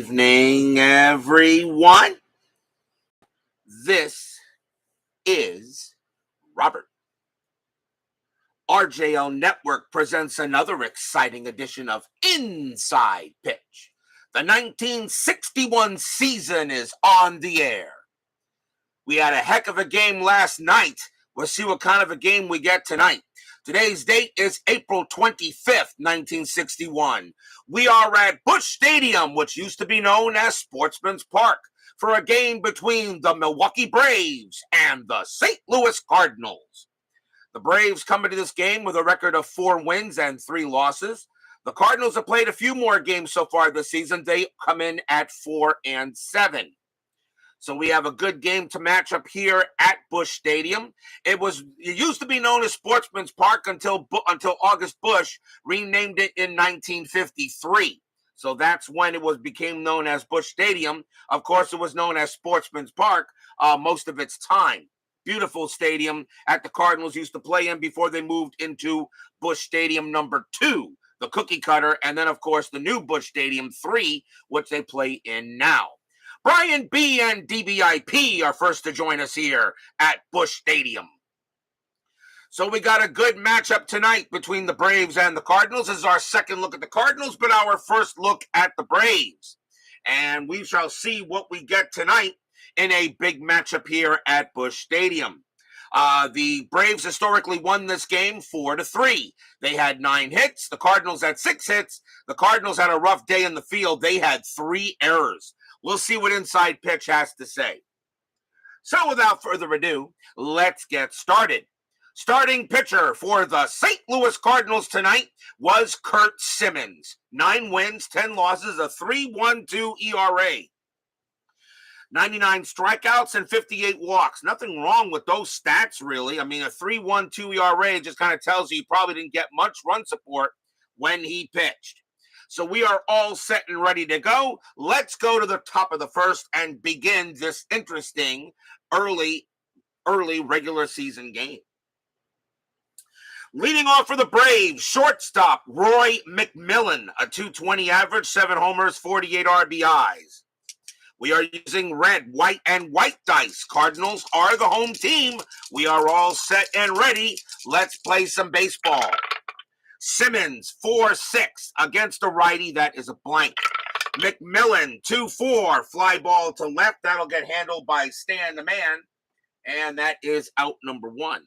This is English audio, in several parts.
evening, everyone. This is Robert. RJL Network presents another exciting edition of Inside Pitch. The 1961 season is on the air. We had a heck of a game last night. We'll see what kind of a game we get tonight. Today's date is April 25th, 1961. We are at Busch Stadium, which used to be known as Sportsman's Park, for a game between the Milwaukee Braves and the St. Louis Cardinals. The Braves come into this game with a record of 4 wins and 3 losses. The Cardinals have played a few more games so far this season. They come in at 4-7. So we have a good game to match up here at Busch Stadium. It used to be known as Sportsman's Park until August Busch renamed it in 1953. So that's when it became known as Busch Stadium. Of course, it was known as Sportsman's Park most of its time. Beautiful stadium that the Cardinals used to play in before they moved into Busch Stadium number 2, the cookie cutter, and then, of course, the new Busch Stadium 3, which they play in now. Brian B. and DBIP are first to join us here at Busch Stadium. So we got a good matchup tonight between the Braves and the Cardinals. This is our second look at the Cardinals, but our first look at the Braves. And we shall see what we get tonight in a big matchup here at Busch Stadium. The Braves historically won this game 4-3. They had 9 hits. The Cardinals had 6 hits. The Cardinals had a rough day in the field. They had 3 errors. We'll see what Inside Pitch has to say. So without further ado, let's get started. Starting pitcher for the St. Louis Cardinals tonight was Curt Simmons. 9 wins, 10 losses, a 3.12 ERA. 99 strikeouts and 58 walks. Nothing wrong with those stats, really. I mean, a 3.12 ERA just kind of tells you he probably didn't get much run support when he pitched. So we are all set and ready to go. Let's go to the top of the first and begin this interesting early regular season game. Leading off for the Braves, shortstop Roy Mcmillan, a .220 average, 7 homers, 48 RBIs. We are using red, white, and white dice. Cardinals are the home team. We are all set and ready. Let's play some baseball. Simmons, 4-6 against a righty. That is a blank. Mcmillan, 2-4. Fly ball to left. That'll get handled by Stan the Man. And that is out number 1.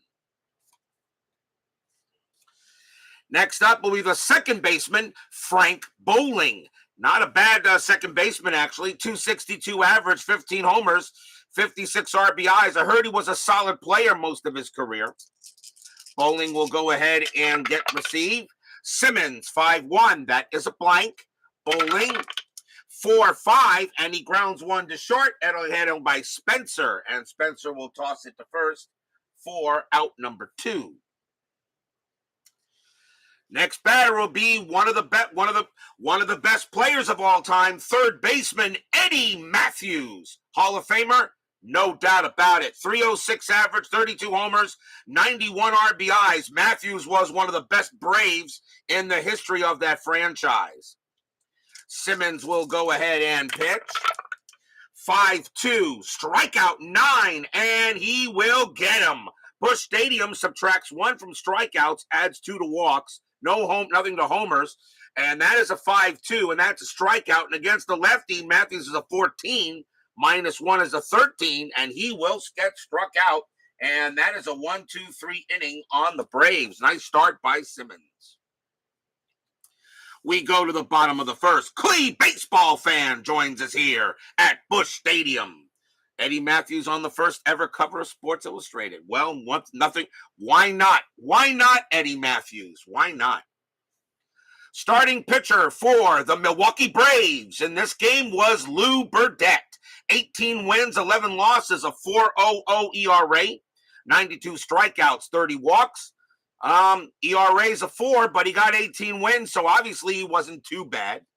Next up will be the second baseman, Frank Bowling. Not a bad second baseman, actually. .262 average, 15 homers, 56 RBIs. I heard he was a solid player most of his career. Bowling will go ahead and receive. Simmons, 5-1. That is a blank. Bowling, 4-5. And he grounds one to short. It'll hit him by Spencer. And Spencer will toss it to first for out number 2. Next batter will be one of the best players of all time, third baseman Eddie Matthews. Hall of Famer, no doubt about it. .306 average, 32 homers, 91 RBIs. Matthews was one of the best Braves in the history of that franchise. Simmons will go ahead and pitch. 5-2, strikeout 9, and he will get him. Busch Stadium subtracts 1 from strikeouts, adds 2 to walks. Nothing to homers, and that is a 5-2, and that's a strikeout. And against the lefty, Matthews is a 14, -1 is a 13, and he will get struck out. And that is a 1-2-3 inning on the Braves. Nice start by Simmons. We go to the bottom of the first. Clee baseball fan joins us here at Busch Stadium. Eddie Matthews on the first ever cover of Sports Illustrated. Well, nothing. Why not? Why not Eddie Matthews? Why not? Starting pitcher for the Milwaukee Braves in this game was Lou Burdette. 18 wins, 11 losses, a 4.00 ERA, 92 strikeouts, 30 walks. ERA is a 4, but he got 18 wins, so obviously he wasn't too bad.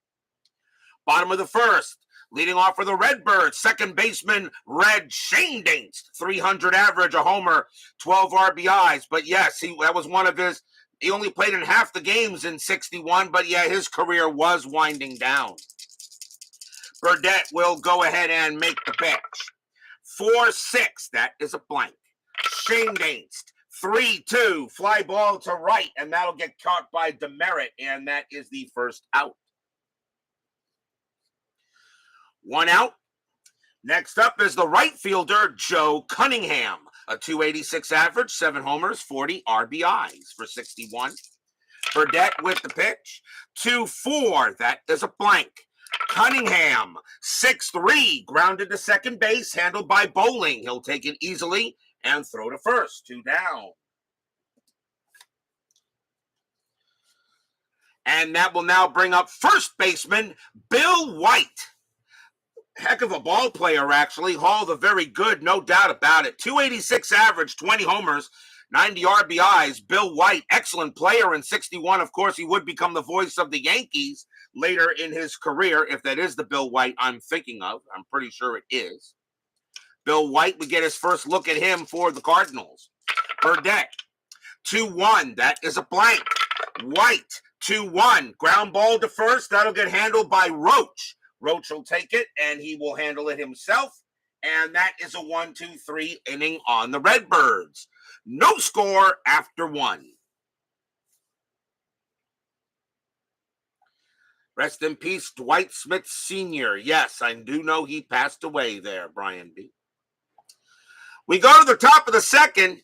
Bottom of the first. Leading off for the Redbirds, second baseman Red Shane Dinks, 300 average, a homer, 12 RBIs. But yes, that was one of his. He only played in half the games in '61, but yeah, his career was winding down. Burdette will go ahead and make the pitch. 4-6, that is a blank. Shane Dainst, 3-2, fly ball to right, and that'll get caught by Demerit, and that is the first out. 1 out. Next up is the right fielder, Joe Cunningham, a 286 average, 7 homers, 40 RBIs for 61. Burdette with the pitch. 2-4, that is a blank. Cunningham, 6-3, grounded to second base, handled by Bowling. He'll take it easily and throw to first. 2 down. And that will now bring up first baseman Bill White. Heck of a ball player, actually. Hauled a very good, no doubt about it. 286 average, 20 homers, 90 RBIs. Bill White, excellent player in 61. Of course, he would become the voice of the Yankees later in his career, if that is the Bill White I'm thinking of. I'm pretty sure it is. Bill White would get his first look at him for the Cardinals. Burdette, 2-1, that is a blank. White, 2-1, ground ball to first. That'll get handled by Roach. Roach will take it, and he will handle it himself. And that is a 1-2-3 inning on the Redbirds. No score after 1. Rest in peace, Dwight Smith Sr. Yes, I do know he passed away there, Brian B. We go to the top of the second,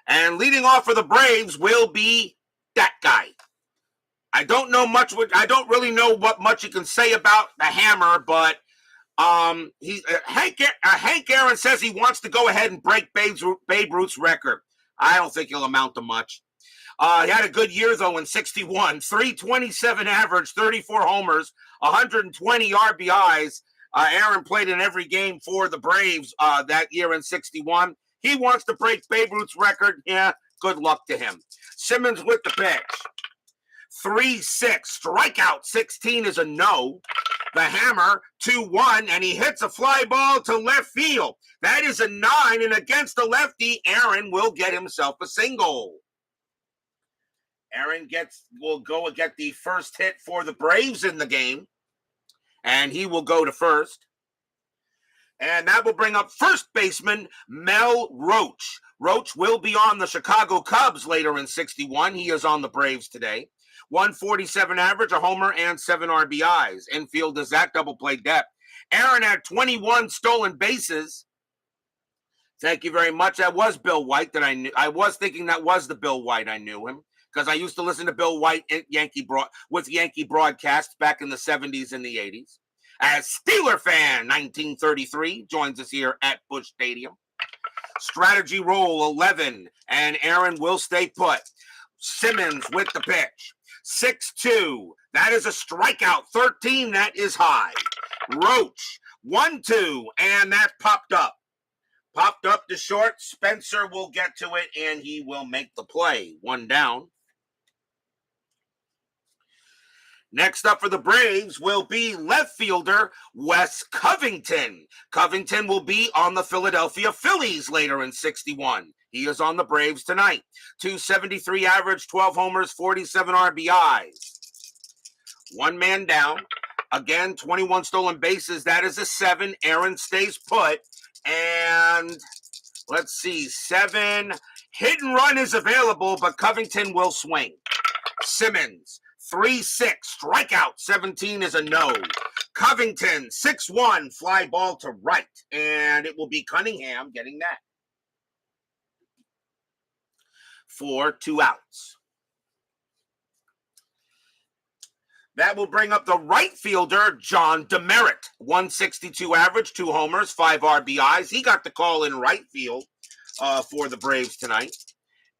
and leading off for the Braves will be that guy. I don't know much. I don't really know what much you can say about the Hammer, but Hank Aaron says he wants to go ahead and break Babe Ruth's record. I don't think he'll amount to much. He had a good year, though, in 61. 327 average, 34 homers, 120 RBIs. Aaron played in every game for the Braves that year in 61. He wants to break Babe Ruth's record. Yeah, good luck to him. Simmons with the pitch. 3-6, strikeout 16 is a no. The Hammer, 2-1, and he hits a fly ball to left field. That is a 9, and against the lefty, Aaron will get himself a single. Aaron will go and get the first hit for the Braves in the game, and he will go to first. And that will bring up first baseman Mel Roach. Roach will be on the Chicago Cubs later in 61. He is on the Braves today. 147 average, a homer, and 7 RBIs. Infield is that double play depth. Aaron had 21 stolen bases. Thank you very much. That was Bill White that I knew. I was thinking that was the Bill White. I knew him because I used to listen to Bill White at Yankee broadcasts back in the 70s and the 80s. As Steeler fan, 1933, joins us here at Busch Stadium. Strategy roll 11, and Aaron will stay put. Simmons with the pitch. 6-2, that is a strikeout. 13, that is high. Roach, 1-2, and that popped up. Popped up to short. Spencer will get to it, and he will make the play. 1 down. Next up for the Braves will be left fielder Wes Covington. Covington will be on the Philadelphia Phillies later in 61. He is on the Braves tonight. 273 average, 12 homers, 47 RBIs. 1 man down. Again, 21 stolen bases. That is a 7. Aaron stays put. And let's see, 7. Hit and run is available, but Covington will swing. Simmons, 3-6, strikeout, 17 is a no. Covington, 6-1, fly ball to right, and it will be Cunningham getting that. For 2 outs. That will bring up the right fielder, John Demerit. 162 average, 2 homers, 5 RBIs. He got the call in right field for the Braves tonight.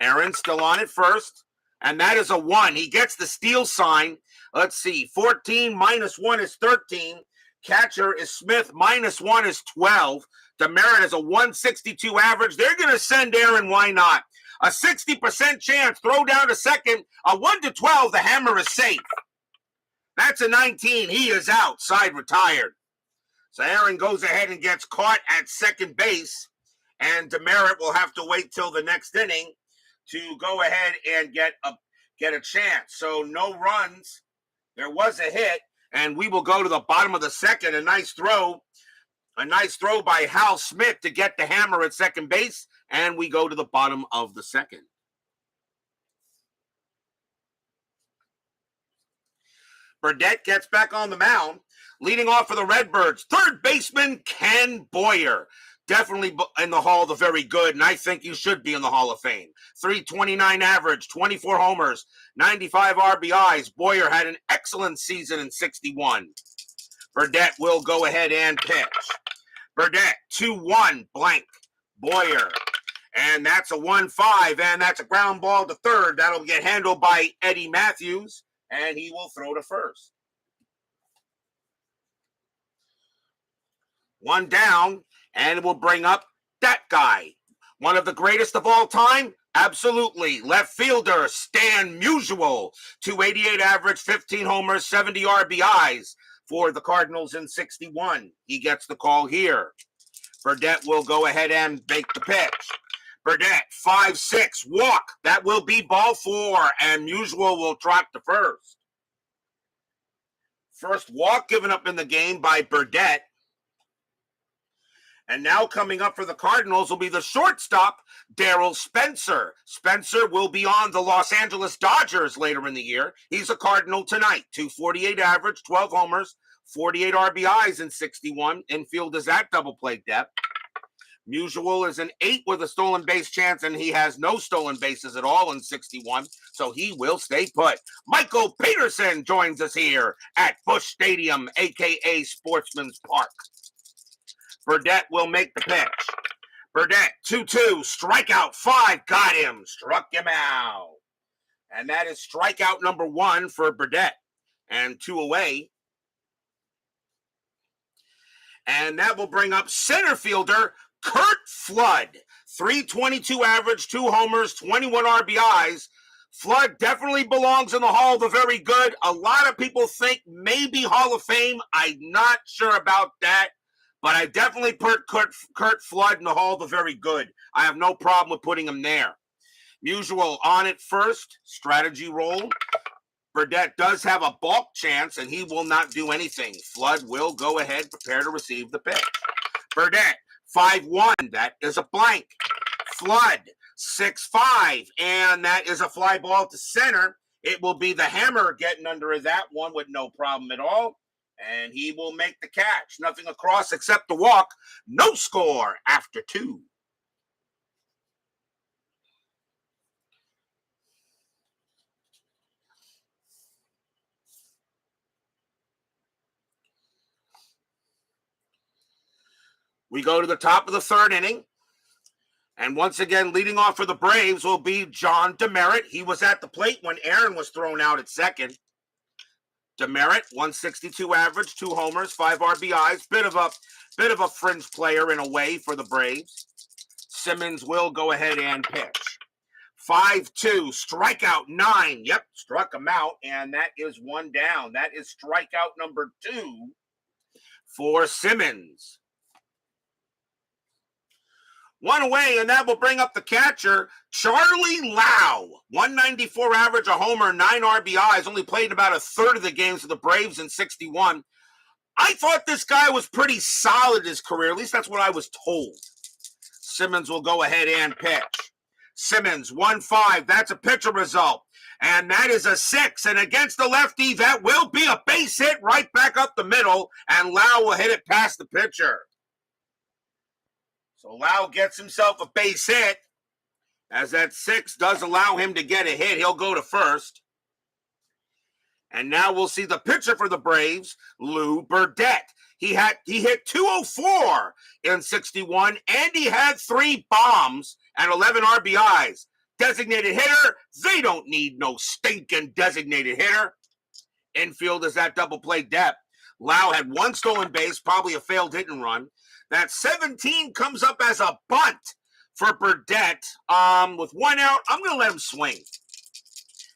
Aaron still on at first. And that is a 1. He gets the steal sign. Let's see. 14 minus 1 is 13. Catcher is Smith. Minus 1 is 12. Demerit has a 162 average. They're going to send Aaron. Why not? A 60% chance. Throw down to second. A 1-12. The Hammer is safe. That's a 19. He is out. Side retired. So Aaron goes ahead and gets caught at second base. And Demerit will have to wait till the next inning to go ahead and get a chance. So no runs. There was a hit. And we will go to the bottom of the second. A nice throw by Hal Smith to get the hammer at second base. And we go to the bottom of the second. Burdette gets back on the mound. Leading off for the Redbirds, third baseman Ken Boyer. Definitely in the Hall of the Very Good, and I think you should be in the Hall of Fame. 329 average, 24 homers, 95 RBIs. Boyer had an excellent season in 61. Burdette will go ahead and pitch. Burdette, 2-1, blank. Boyer. And that's a 1-5, and that's a ground ball to third. That'll get handled by Eddie Matthews, and he will throw to first. One down, and it will bring up that guy. One of the greatest of all time? Absolutely. Left fielder, Stan Musial. 288 average, 15 homers, 70 RBIs for the Cardinals in 61. He gets the call here. Burdette will go ahead and make the pitch. Burdette, 5-6, walk. That will be ball 4, and Musial will trot to first. First walk given up in the game by Burdette. And now coming up for the Cardinals will be the shortstop, Darryl Spencer. Spencer will be on the Los Angeles Dodgers later in the year. He's a Cardinal tonight. 248 average, 12 homers, 48 RBIs in 61. Infield is at double play depth. Musial is an 8 with a stolen base chance, and he has no stolen bases at all in 61, so he will stay put. Michael Peterson joins us here at Busch Stadium, a.k.a. Sportsman's Park. Burdette will make the pitch. Burdette, 2-2, strikeout 5, got him, struck him out. And that is strikeout number 1 for Burdette, and 2 away. And that will bring up center fielder Curt Flood. 322 average, 2 homers, 21 RBIs. Flood definitely belongs in the Hall of the Very Good. A lot of people think maybe Hall of Fame. I'm not sure about that. But I definitely put Curt Flood in the Hall of the Very Good. I have no problem with putting him there. Musial on it first. Strategy roll. Burdette does have a balk chance, and he will not do anything. Flood will go ahead, prepare to receive the pitch. Burdette, 5-1. That is a blank. Flood, 6-5. And that is a fly ball to center. It will be the hammer getting under that one with no problem at all. And he will make the catch. Nothing across except the walk. No score after 2. We go to the top of the third inning. And once again, leading off for the Braves will be John Demerit. He was at the plate when Aaron was thrown out at second. Demerit, 162 average, 2 homers, 5 RBIs. Bit of a fringe player in a way for the Braves. Simmons will go ahead and pitch. 5-2, strikeout 9. Yep, struck him out, and that is 1 down. That is strikeout number 2 for Simmons. 1 away, and that will bring up the catcher, Charlie Lau. 194 average, a homer, 9 RBIs. Only played about a third of the games of the Braves in 61. I thought this guy was pretty solid in his career. At least that's what I was told. Simmons will go ahead and pitch. Simmons, 1-5. That's a pitcher result. And that is a 6. And against the lefty, that will be a base hit right back up the middle. And Lau will hit it past the pitcher. So Lau gets himself a base hit. As that 6 does allow him to get a hit, he'll go to first. And now we'll see the pitcher for the Braves, Lou Burdette. He hit 204 in 61, and he had 3 bombs and 11 RBIs. Designated hitter, they don't need no stinking designated hitter. Infield is at double play depth. Lau had 1 stolen base, probably a failed hit and run. That 17 comes up as a bunt for Burdette. With 1 out, I'm going to let him swing.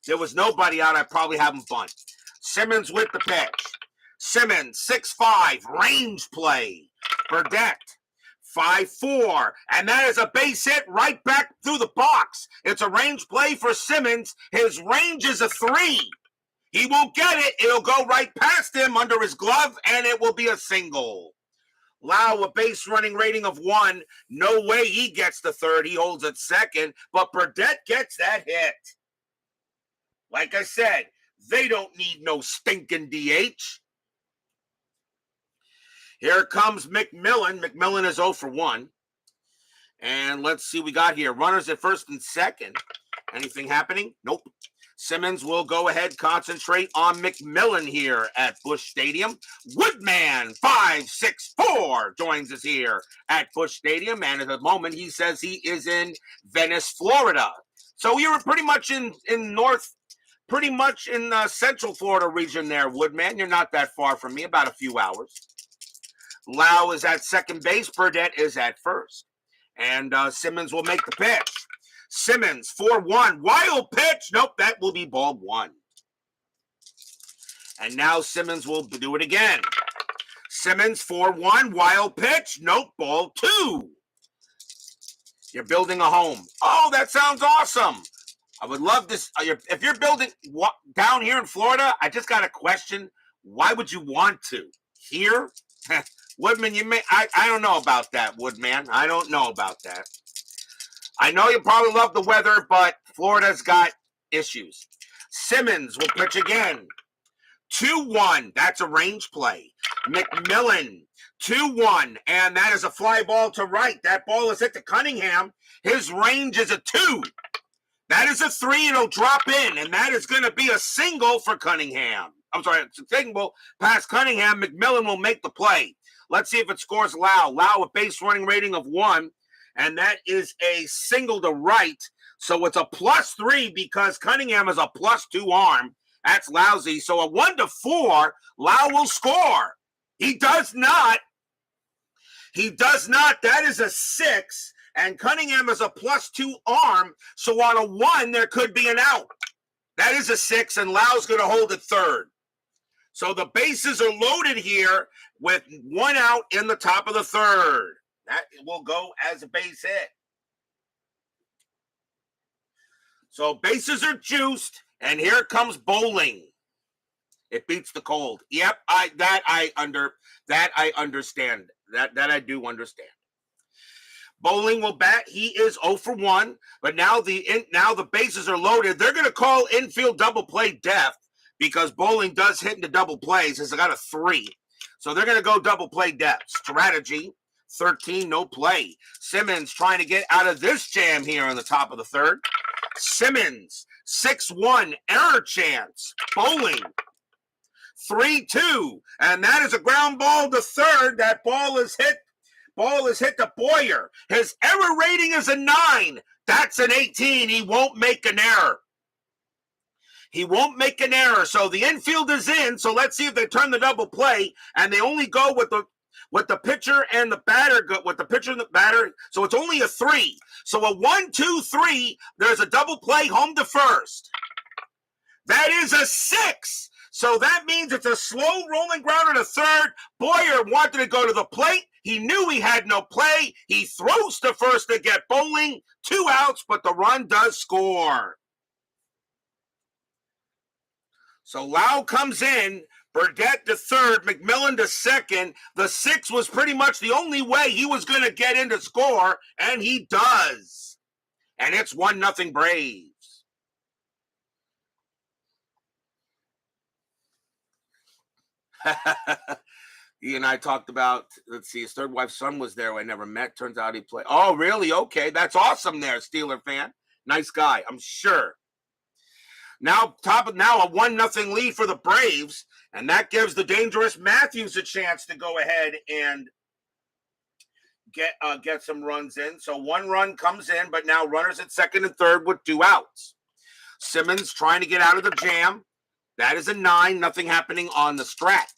There was nobody out, I'd probably have him bunt. Simmons with the pitch. Simmons, 6-5, range play. Burdette, 5-4, and that is a base hit right back through the box. It's a range play for Simmons. His range is a 3. He will get it. It'll go right past him under his glove, and it will be a single. Lau, a base running rating of 1. No way he gets the third. He holds at second, but Burdette gets that hit. Like I said, they don't need no stinking DH. Here comes Mcmillan. Mcmillan is 0 for 1. And let's see what we got here. Runners at first and second. Anything happening? Nope. Simmons will go ahead, concentrate on Mcmillan here at Busch Stadium. Woodman 564 joins us here at Busch Stadium, and at the moment he says he is in Venice, Florida. So you're pretty much in Central Florida region there, Woodman. You're not that far from me, about a few hours. Lau is at second base. Burdette is at first. And Simmons will make the pitch. Simmons, 4-1. Wild pitch. Nope, that will be ball 1. And now Simmons will do it again. Simmons, 4-1. Wild pitch. Nope, ball 2. You're building a home. Oh, that sounds awesome. I would love this. If you're building down here in Florida, I just got a question. Why would you want to? Here? Woodman, I don't know about that, Woodman. I don't know about that. I know you probably love the weather, but Florida's got issues. Simmons will pitch again. 2-1. That's a range play. Mcmillan, 2-1. And that is a fly ball to right. That ball is hit to Cunningham. His range is a 2. That is a 3. It'll drop in, and that is going to be a single for Cunningham. I'm sorry, it's a single past Cunningham. Mcmillan will make the play. Let's see if it scores Lau. Lau, a base running rating of 1, and that is a single to right. So it's a +3 because Cunningham is a +2 arm. That's lousy. So a 1-4, Lau will score. He does not. He does not. That is a 6. And Cunningham is a +2 arm. So on a 1, there could be an out. That is a 6, and Lau's going to hold it third. So the bases are loaded here with 1 out in the top of the third. That will go as a base hit. So bases are juiced, and here comes bowling. It beats the cold. Yep, I understand. That I do understand. Bowling will bat. He is 0 for 1, but now the bases are loaded. They're going to call infield double play depth because bowling does hit into double plays. It's got a 3. So they're going to go double play depth. Strategy, 13, no play. Simmons trying to get out of this jam here in the top of the third. Simmons, 6-1, error chance. Bowling, 3-2, and that is a ground ball to third. That ball is hit. Ball is hit to Boyer. His error rating is a 9. That's an 18. He won't make an error. He won't make an error. So the infield is in. So let's see if they turn the double play, and they only go with the pitcher and the batter. With the pitcher and the batter. So it's only a 3. So a 1-2-3. There's a double play home to first. That is a 6. So that means it's a slow rolling grounder to third. Boyer wanted to go to the plate. He knew he had no play. He throws to first to get bowling. 2 outs, but the run does score. So Lau comes in. Burdette to third. Mcmillan to second. The 6 was pretty much the only way he was going to get in to score, and he does. And it's 1-0 Braves. He and I talked about, let's see, his third wife's son was there. I never met. Turns out he played. Oh, really? Okay. That's awesome there, Steeler fan. Nice guy, I'm sure. Now a 1-0 lead for the Braves, and that gives the dangerous Matthews a chance to go ahead and get some runs in. So 1 run comes in, but now runners at second and third with 2 outs. Simmons trying to get out of the jam. That is a 9. Nothing happening on the strat.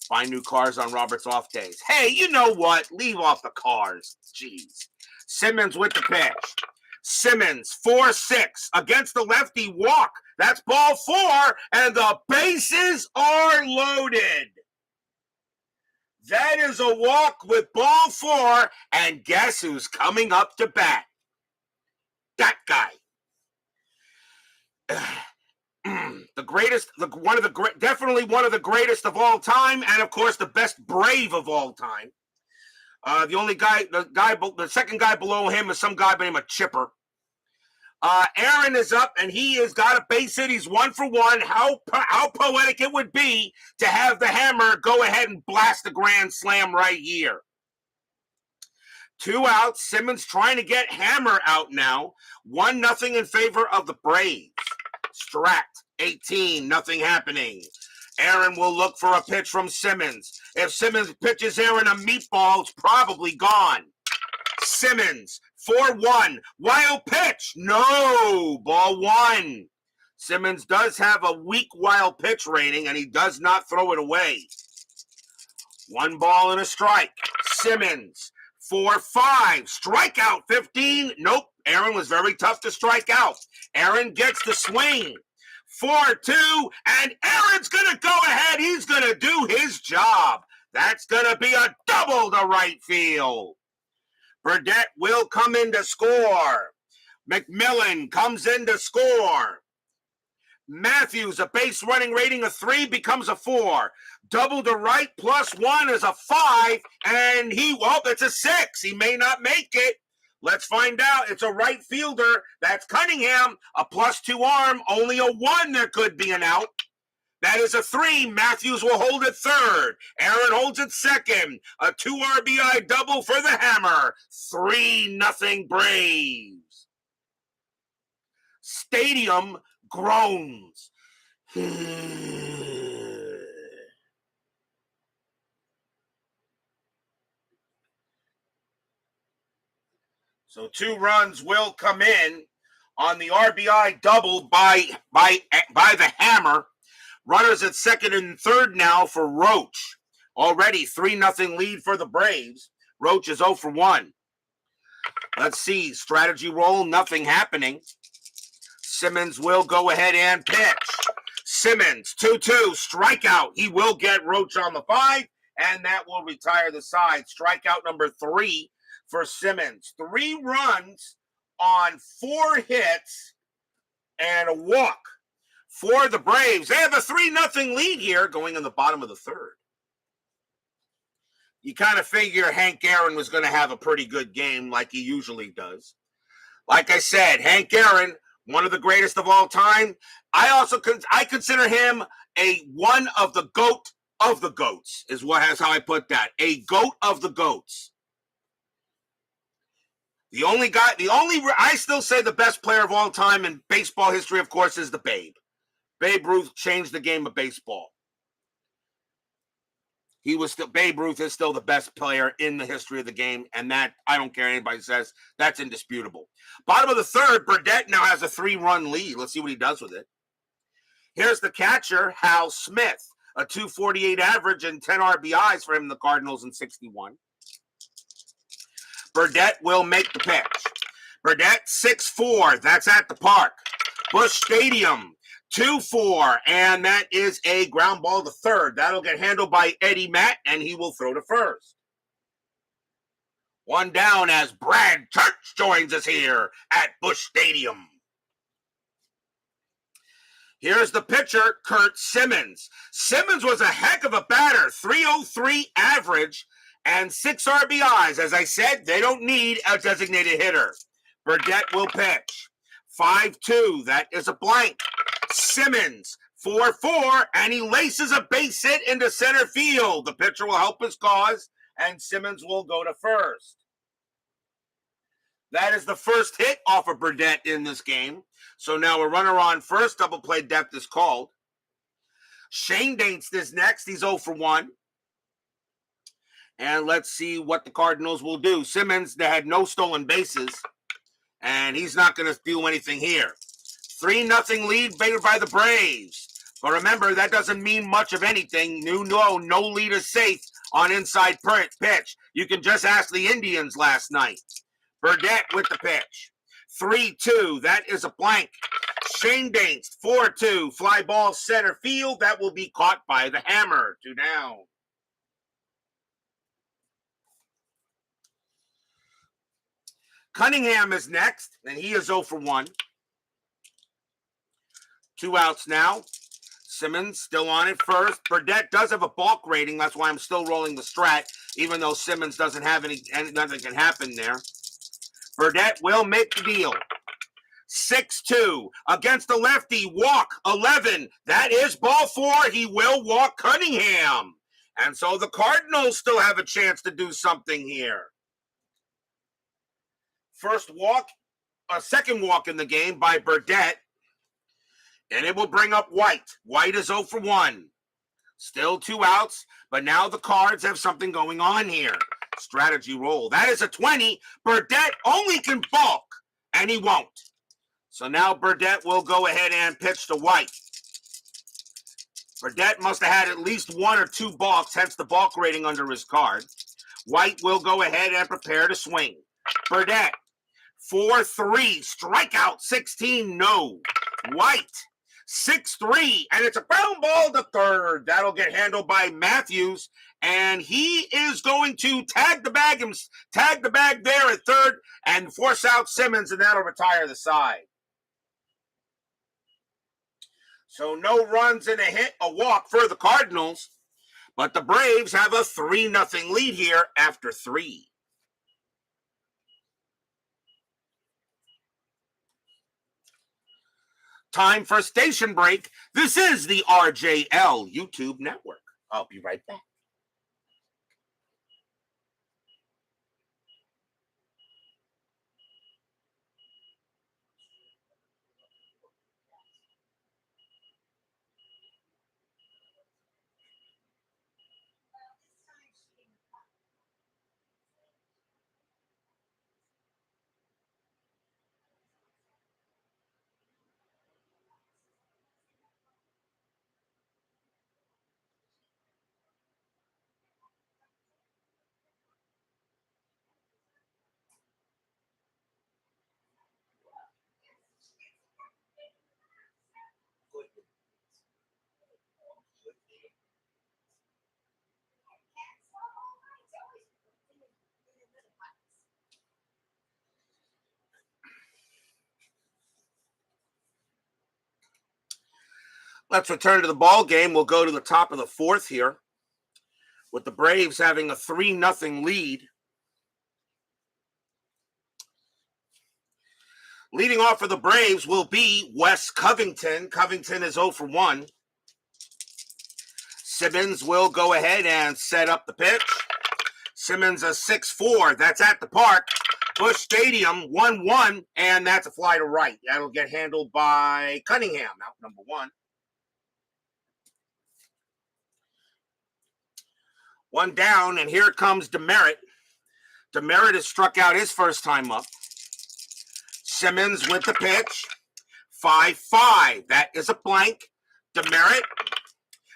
Find new cars on Robert's off days. Hey, you know what? Leave off the cars. Jeez. Simmons with the pitch. Simmons, 4-6 against the lefty walk. That's ball 4, and the bases are loaded. That is a walk with ball 4, and guess who's coming up to bat? That guy. definitely one of the greatest of all time, and of course the best Brave of all time. The second guy below him is some guy by the name of Chipper. Aaron is up, and he has got a base hit. He's 1 for 1. How poetic it would be to have the Hammer go ahead and blast a grand slam right here. 2 outs. Simmons trying to get Hammer out now. 1-0 in favor of the Braves. Strat, 18, nothing happening. Aaron will look for a pitch from Simmons. If Simmons pitches Aaron a meatball, it's probably gone. Simmons, 4-1. Wild pitch. No. Ball 1. Simmons does have a weak wild pitch rating, and he does not throw it away. 1 ball and a strike. Simmons, 4-5. Strikeout, 15. Nope. Aaron was very tough to strike out. Aaron gets the swing. 4-2. And Aaron's going to go ahead. He's going to do his job. That's going to be a double to right field. Burdette will come in to score. Mcmillan comes in to score. Matthews, a base running rating of 3, becomes a 4. Double to right plus 1 is a 5. And it's a 6. He may not make it. Let's find out. It's a right fielder. That's Cunningham. A +2 arm. Only a 1. There could be an out. That is a 3. Matthews will hold it 3rd. Aaron holds it 2nd. A 2 RBI double for the Hammer. 3-0 Braves. Stadium groans. So 2 runs will come in on the RBI double by the Hammer. Runners at 2nd and 3rd now for Roach. Already 3-0 lead for the Braves. Roach is 0 for 1. Let's see. Strategy roll, nothing happening. Simmons will go ahead and pitch. Simmons, 2-2, strikeout. He will get Roach on the 5, and that will retire the side. Strikeout number 3 for Simmons. 3 runs on 4 hits and a walk for the Braves. They have a 3-0 lead here going in the bottom of the 3rd. You kind of figure Hank Aaron was going to have a pretty good game like he usually does. Like I said, Hank Aaron, one of the greatest of all time. I consider him one of the GOAT of the GOATs, is how I put that. A GOAT of the GOATs. I still say the best player of all time in baseball history, of course, is the Babe. Babe Ruth changed the game of baseball. Babe Ruth is still the best player in the history of the game, and that, I don't care what anybody says, that's indisputable. Bottom of the 3rd, Burdette now has a 3-run lead. Let's see what he does with it. Here's the catcher, Hal Smith, a 248 average and 10 RBIs for him in the Cardinals in 61. Burdette will make the pitch. Burdette, 6-4. That's at the park. Busch Stadium, 2-4. And that is a ground ball to 3rd. That'll get handled by Eddie Matt, and he will throw to 1st. 1 down as Brad Church joins us here at Busch Stadium. Here's the pitcher, Curt Simmons. Simmons was a heck of a batter. 303 average and 6 RBIs. As I said, they don't need a designated hitter. Burdette will pitch. 5-2. That is a blank. Simmons, 4-4, and he laces a base hit into center field. The pitcher will help his cause, and Simmons will go to 1st. That is the first hit off of Burdette in this game. So now a runner on 1st. Double play depth is called. Shane Daints is next. He's 0 for 1. And let's see what the Cardinals will do. Simmons, they had no stolen bases, and he's not going to do anything here. 3-0 lead favored by the Braves. But remember, that doesn't mean much of anything. No lead is safe on inside pitch. You can just ask the Indians last night. Burdette with the pitch. 3-2. That is a blank. Shane Daints, 4-2. Fly ball center field. That will be caught by the Hammer. 2 down. Cunningham is next, and he is 0 for 1. 2 outs now. Simmons still on it first. Burdette does have a balk rating. That's why I'm still rolling the strat, even though Simmons doesn't have nothing can happen there. Burdette will make the deal. 6-2 against the lefty. Walk 11. That is ball 4. He will walk Cunningham. And so the Cardinals still have a chance to do something here. Second walk in the game by Burdette. And it will bring up White. White is 0 for 1. Still 2 outs, but now the Cards have something going on here. Strategy roll. That is a 20. Burdette only can balk, and he won't. So now Burdette will go ahead and pitch to White. Burdette must have had at least 1 or 2 balks, hence the balk rating under his card. White will go ahead and prepare to swing. Burdette, 4-3, strikeout 16, no. White, 6-3, and it's a ground ball to third. That'll get handled by Matthews, and he is going to tag the bag there at third and force out Simmons, and that'll retire the side. So no runs and a walk for the Cardinals, but the Braves have a 3-0 lead here after 3. Time for a station break. This is the RJL YouTube network. I'll be right back. Let's return to the ball game. We'll go to the top of the 4th here, with the Braves having a 3-0 lead. Leading off for the Braves will be Wes Covington. Covington is 0 for 1. Simmons will go ahead and set up the pitch. Simmons a 6-4. That's at the park. Busch Stadium, 1-1, and that's a fly to right. That'll get handled by Cunningham, out number 1. 1 down, and here comes Demerit. Demerit has struck out his first time up. Simmons with the pitch. 5-5. That is a blank. Demerit,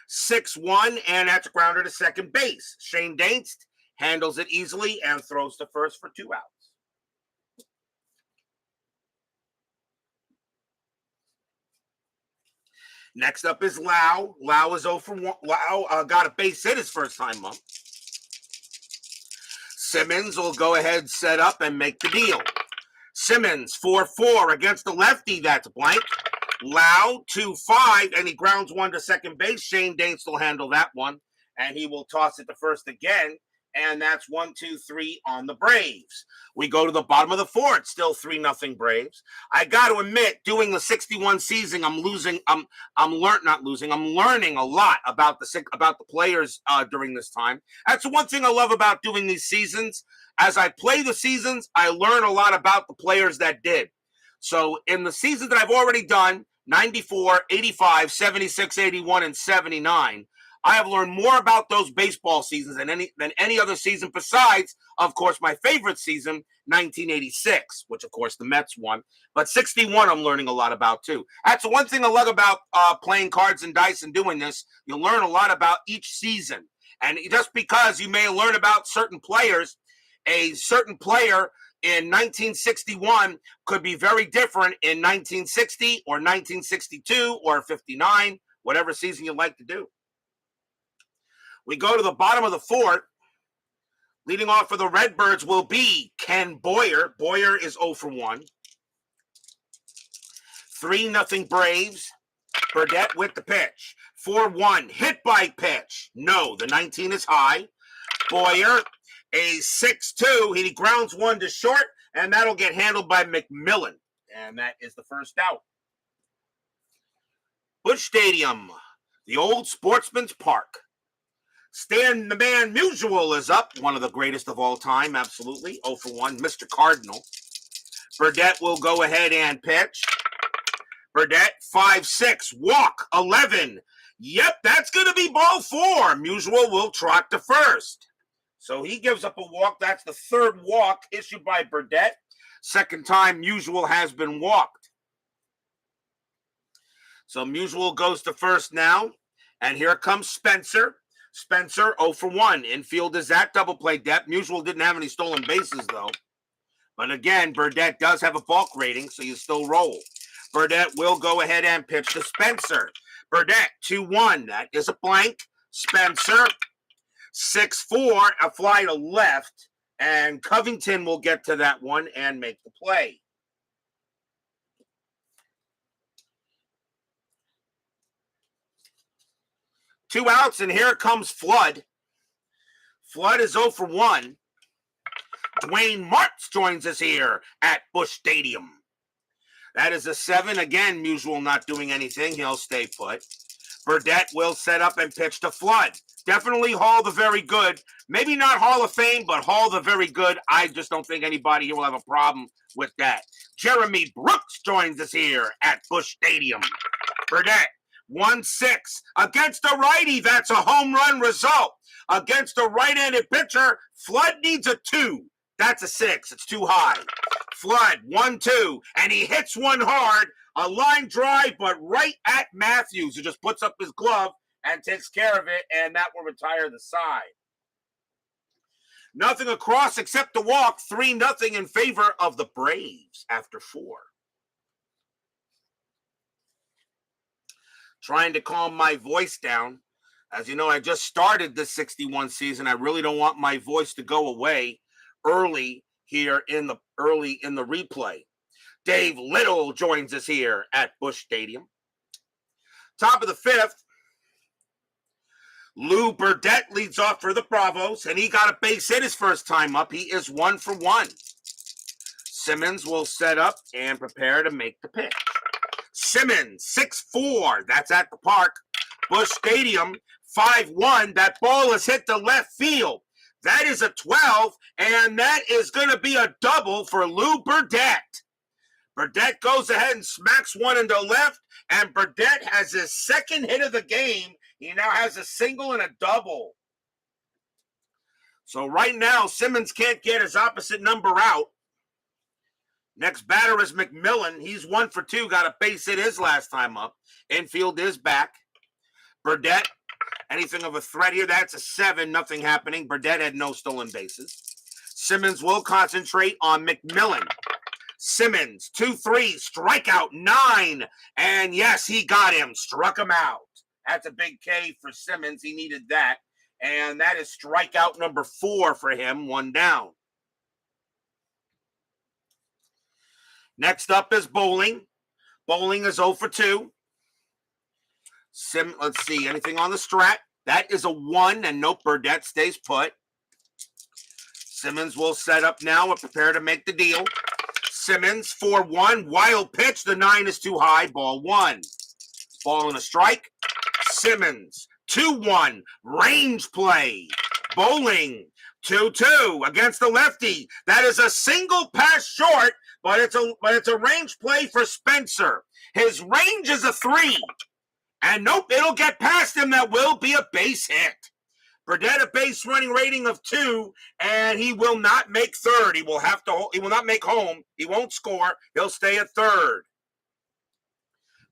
6-1, and that's a grounder to second base. Shane Dainst handles it easily and throws to first for 2 outs. Next up is Lau. Lau is 0 for 1. Lau got a base hit his first time up. Simmons will go ahead, set up, and make the deal. Simmons, 4-4 against the lefty. That's blank. Lau, 2-5, and he grounds 1 to second base. Shane Dainst will handle that one, and he will toss it to first again. And that's 1-2-3 on the Braves. We go to the bottom of the 4th, still 3-0 Braves. I got to admit, doing the 61 season, I'm learning a lot about the players during this time. That's the one thing I love about doing these seasons. As I play the seasons, I learn a lot about the players that did. So in the seasons that I've already done, 94, 85, 76, 81, and 79, I have learned more about those baseball seasons than any other season besides, of course, my favorite season, 1986, which, of course, the Mets won. But 61 I'm learning a lot about, too. That's the one thing I love about playing cards and dice and doing this. You learn a lot about each season. And just because you may learn about certain players, a certain player in 1961 could be very different in 1960 or 1962 or 59, whatever season you like to do. We go to the bottom of the 4th. Leading off for the Redbirds will be Ken Boyer. Boyer is 0 for 1. 3-0 Braves. Burdette with the pitch. 4-1, hit by pitch. No, the 19 is high. Boyer, a 6-2. He grounds one to short, and that'll get handled by Mcmillan. And that is the first out. Busch Stadium, the old Sportsman's Park. Stan the Man Musial is up, one of the greatest of all time, absolutely. 0-for-1, Mr. Cardinal. Burdette will go ahead and pitch. Burdette, 5-6, walk, 11. Yep, that's going to be ball 4. Musial will trot to first. So he gives up a walk. That's the third walk issued by Burdette. Second time Musial has been walked. So Musial goes to first now. And here comes Spencer. Spencer, 0-for-1. Infield is at double play depth. Musial didn't have any stolen bases, though. But again, Burdette does have a balk rating, so you still roll. Burdette will go ahead and pitch to Spencer. Burdette, 2-1. That is a blank. Spencer, 6-4, a fly to left. And Covington will get to that one and make the play. Two outs, and here comes Flood. Flood is 0-for-1. Dwayne Martz joins us here at Busch Stadium. That is a 7. Again, Musial not doing anything. He'll stay put. Burdette will set up and pitch to Flood. Definitely Hall the Very Good. Maybe not Hall of Fame, but Hall the Very Good. I just don't think anybody here will have a problem with that. Jeremy Brooks joins us here at Busch Stadium. Burdette, 1-6. Against a righty, that's a home run result. Against a right-handed pitcher, Flood needs a 2. That's a 6. It's too high. Flood, 1-2, and he hits one hard. A line drive, but right at Matthews, who just puts up his glove and takes care of it, and that will retire the side. Nothing across except the walk. 3-0 in favor of the Braves after 4. Trying to calm my voice down. As you know, I just started this 61 season. I really don't want my voice to go away early here in the replay. Dave Little joins us here at Busch Stadium. Top of the 5th, Lou Burdette leads off for the Bravos, and he got a base hit his first time up. He is 1-for-1. Simmons will set up and prepare to make the pitch. Simmons, 6-4. That's at the park. Busch Stadium, 5-1. That ball is hit to left field. That is a 12, and that is going to be a double for Lou Burdette. Burdette goes ahead and smacks one into left, and Burdette has his second hit of the game. He now has a single and a double. So right now, Simmons can't get his opposite number out. Next batter is Mcmillan. He's 1-for-2, got a base hit his last time up. Infield is back. Burdette, anything of a threat here? That's a 7, nothing happening. Burdette had no stolen bases. Simmons will concentrate on Mcmillan. Simmons, 2-3, strikeout 9. And yes, he got him, struck him out. That's a big K for Simmons. He needed that. And that is strikeout number 4 for him, 1 down. Next up is Bowling. Bowling is 0-for-2. Let's see, anything on the strat? That is a 1, and nope, Burdette stays put. Simmons will set up now and prepare to make the deal. Simmons, 4-1, wild pitch. The 9 is too high, ball 1. Ball and a strike. Simmons, 2-1, range play. Bowling, 2-2 against the lefty. That is a single pass short, but it's a range play for Spencer. His range is a 3. And nope, it'll get past him. That will be a base hit. Burdette a base running rating of 2, and he will not make third. He will not make home. He won't score. He'll stay at third.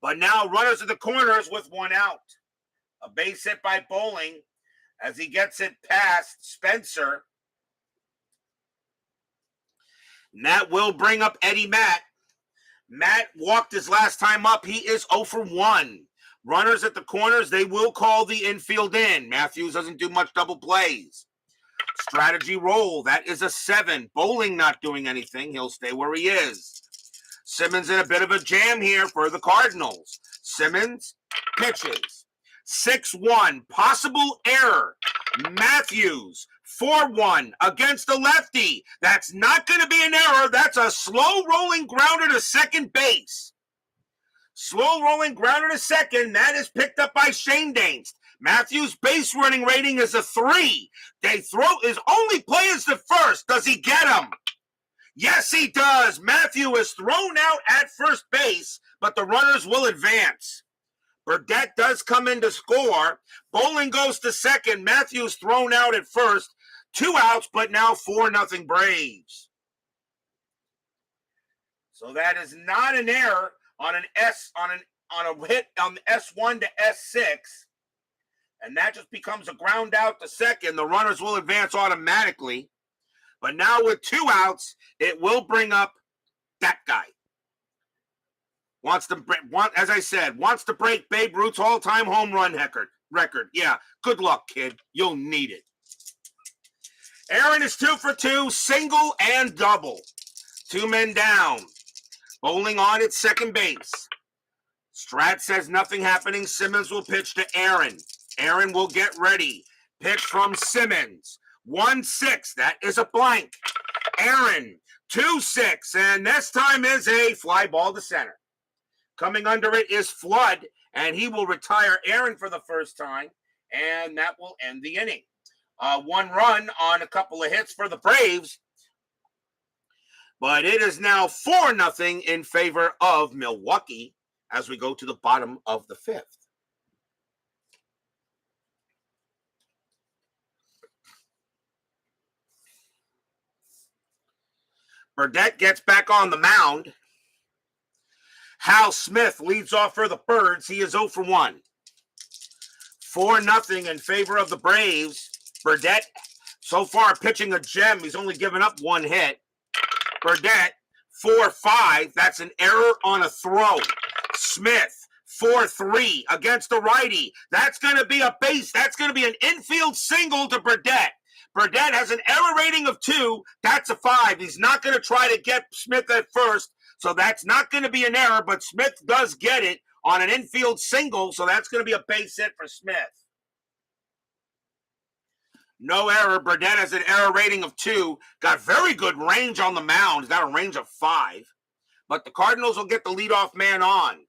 But now runners at the corners with 1 out. A base hit by Bowling as he gets it past Spencer. And that will bring up Eddie Matt. Matt walked his last time up. He is 0-for-1. Runners at the corners, they will call the infield in. Matthews doesn't do much double plays. Strategy roll, that is a 7. Bowling not doing anything. He'll stay where he is. Simmons in a bit of a jam here for the Cardinals. Simmons pitches. 6-1, possible error. Matthews, 4-1 against the lefty. That's not going to be an error. That's a slow rolling grounder to second base. Slow rolling grounder to second. That is picked up by Shane Dainst. Matthews' base running rating is a 3. His only play is the first. Does he get him? Yes, he does. Matthew is thrown out at first base, but the runners will advance. Burdette does come in to score. Bowling goes to second. Matthews thrown out at first. 2 outs, but now 4-0 Braves. So that is not an error on a hit on the S1 to S6. And that just becomes a ground out to second. The runners will advance automatically. But now with 2 outs, it will bring up that guy. Wants to break Babe Ruth's all-time home run record. Yeah, good luck, kid. You'll need it. Aaron is 2 for 2, single and double. 2 men down. Bowling on at second base. Strat says nothing happening. Simmons will pitch to Aaron. Aaron will get ready. Pitch from Simmons. 1-6. That is a blank. Aaron, 2-6. And this time is a fly ball to center. Coming under it is Flood, and he will retire Aaron for the first time, and that will end the inning. 1 run on a couple of hits for the Braves, but it is now 4-0 in favor of Milwaukee as we go to the bottom of the 5th. Burdette gets back on the mound. Hal Smith leads off for the Birds. He is 0 for 1. 4-0 in favor of the Braves. Burdette, so far pitching a gem. He's only given up 1 hit. Burdette, 4-5. That's an error on a throw. Smith, 4-3 against the righty. That's going to be a base. That's going to be an infield single to Burdette. Burdette has an error rating of 2. That's a 5. He's not going to try to get Smith at first. So that's not going to be an error, but Smith does get it on an infield single, so that's going to be a base hit for Smith. No error. Burdette has an error rating of 2. Got very good range on the mound. He's got a range of 5. But the Cardinals will get the leadoff man on.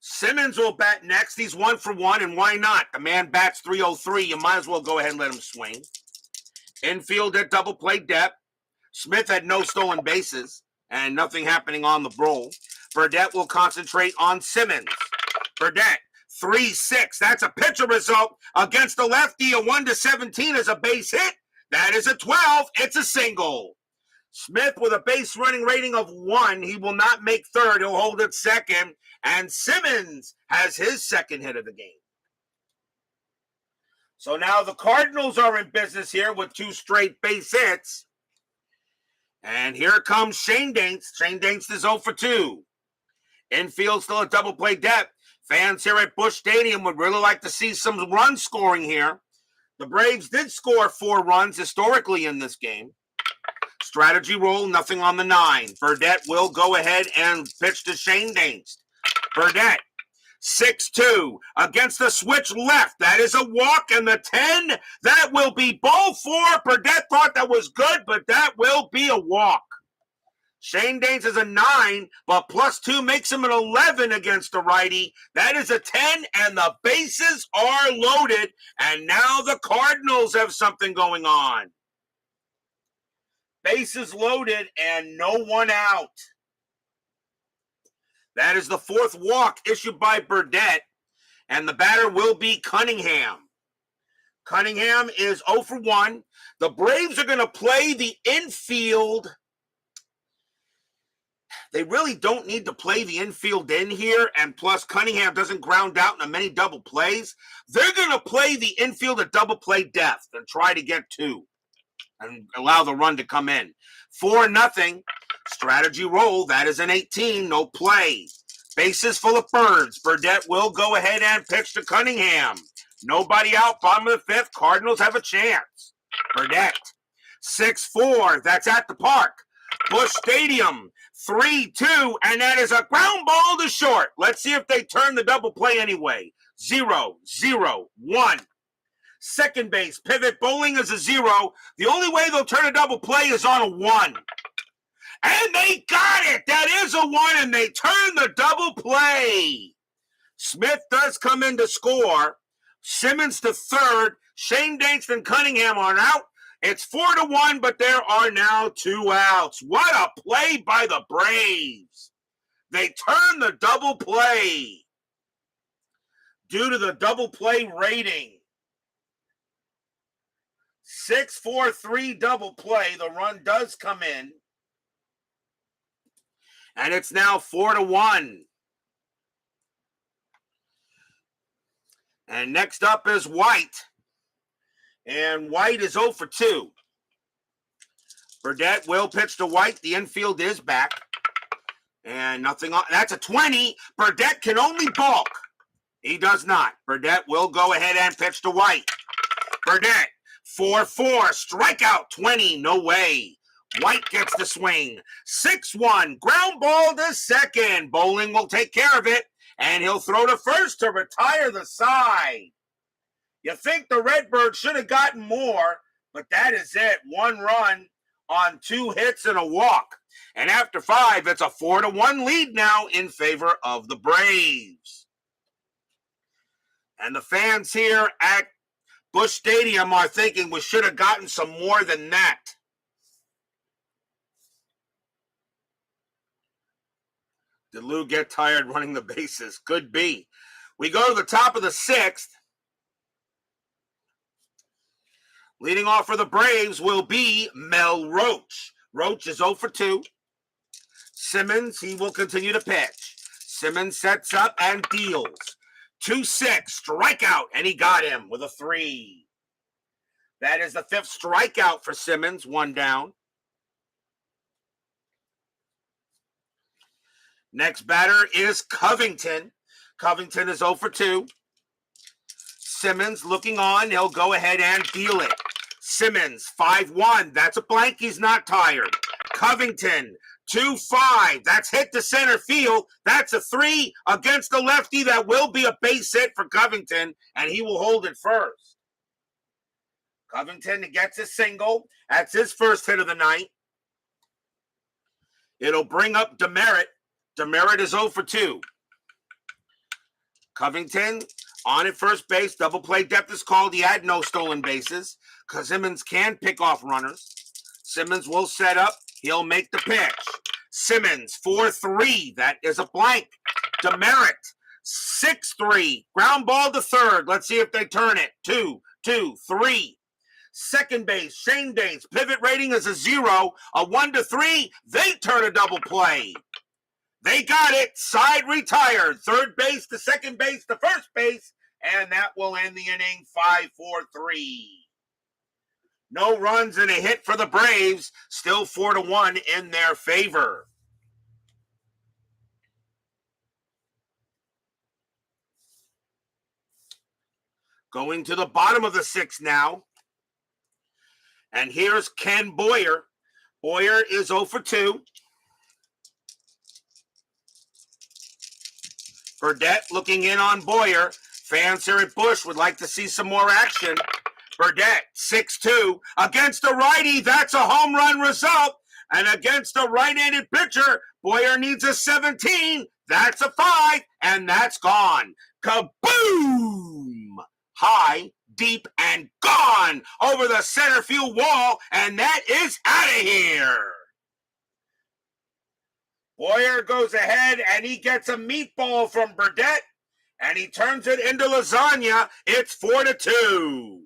Simmons will bat next. He's 1 for 1, and why not? The man bats 303. You might as well go ahead and let him swing. Infield at double play depth. Smith had no stolen bases and nothing happening on the roll. Burdette will concentrate on Simmons. Burdette, 3-6. That's a pitcher result against the lefty. A 1-17 is a base hit. That is a 12. It's a single. Smith with a base running rating of 1. He will not make third. He'll hold it second. And Simmons has his second hit of the game. So now the Cardinals are in business here with 2 straight base hits. And here comes Shane Dainst. Shane Dainst is 0 for 2. Infield still at double play depth. Fans here at Busch Stadium would really like to see some run scoring here. The Braves did score 4 runs historically in this game. Strategy roll, nothing on the 9. Burdette will go ahead and pitch to Shane Dainst. Burdette, 6-2 against the switch left. That is a walk, and the 10, that will be ball 4. Burdette thought that was good, but that will be a walk. Shane Dainst is a 9, but +2 makes him an 11 against the righty. That is a 10, and the bases are loaded, and now the Cardinals have something going on. Bases loaded and no one out. That is the 4th walk issued by Burdette, and the batter will be Cunningham. Cunningham is 0 for 1. The Braves are going to play the infield. They really don't need to play the infield in here, and plus Cunningham doesn't ground out in many double plays. They're going to play the infield at double play depth and try to get 2 and allow the run to come in. 4-0. Strategy roll. That is an 18. No play. Bases full of Birds. Burdette will go ahead and pitch to Cunningham. Nobody out. Bottom of the 5th. Cardinals have a chance. Burdette. 6-4. That's at the park. Busch Stadium, 3-2, and that is a ground ball to short. Let's see if they turn the double play anyway. 0-0-1. Second base, pivot, bowling is a 0. The only way they'll turn a double play is on a 1. And they got it. That is a 1, and they turn the double play. Smith does come in to score. Simmons to third. Shane Danks and Cunningham are out. It's 4-1, but there are now 2 outs. What a play by the Braves. They turn the double play. Due to the double play rating. 6-4-3 double play. The run does come in. And it's now 4-1. And next up is White. And White is 0 for 2. Burdette will pitch to White. The infield is back. And nothing on. That's a 20. Burdette can only balk. He does not. Burdette will go ahead and pitch to White. Burdette, 4-4. Strikeout 20. No way. White gets the swing. 6-1. Ground ball to second. Bowling will take care of it. And he'll throw to first to retire the side. You think the Redbirds should have gotten more, but that is it. 1 run on 2 hits and a walk. And after 5, it's a 4-1 lead now in favor of the Braves. And the fans here at Busch Stadium are thinking we should have gotten some more than that. Did Lou get tired running the bases? Could be. We go to the top of the 6th. Leading off for the Braves will be Mel Roach. Roach is 0 for 2. Simmons, he will continue to pitch. Simmons sets up and deals. 2-6, strikeout, and he got him with a 3. That is the 5th strikeout for Simmons, 1 down. Next batter is Covington. Covington is 0 for 2. Simmons looking on. He'll go ahead and deal it. Simmons, 5-1. That's a blank. He's not tired. Covington, 2-5. That's hit to center field. That's a 3 against the lefty. That will be a base hit for Covington, and he will hold it first. Covington gets a single. That's his first hit of the night. It'll bring up Demerit. Demerit is 0 for 2. Covington on at first base. Double play depth is called. He had no stolen bases because Simmons can pick off runners. Simmons will set up. He'll make the pitch. Simmons, 4-3. That is a blank. Demerit, 6-3. Ground ball to third. Let's see if they turn it. 2-2-3. Second base, Shane Danks. Pivot rating is a 0. A 1-3. They turn a double play. They got it. Side retired. Third base to second base to first base. And that will end the inning 5-4-3. No runs and a hit for the Braves. Still 4-1 in their favor. Going to the bottom of the 6th now. And here's Ken Boyer. Boyer is 0 for 2. Burdette looking in on Boyer. Fans here at Busch would like to see some more action. Burdette, 6-2. Against a righty, that's a home run result. And against a right-handed pitcher, Boyer needs a 17. That's a 5, and that's gone. Kaboom! High, deep, and gone over the center field wall, and that is out of here. Boyer goes ahead, and he gets a meatball from Burdette, and he turns it into lasagna. It's 4-2.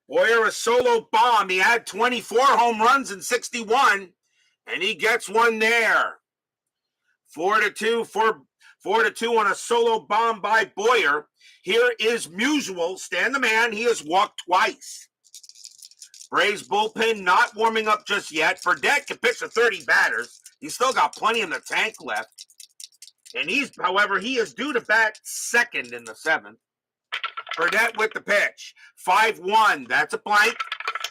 Boyer, a solo bomb. He had 24 home runs in 61, and he gets one there. 4-2 on a solo bomb by Boyer. Here is Musial, Stan the man. He has walked twice. Braves bullpen not warming up just yet. Burdette can pitch to 30 batters. He's still got plenty in the tank left. And however, he is due to bat second in the 7th. Burdette with the pitch. 5-1. That's a blank.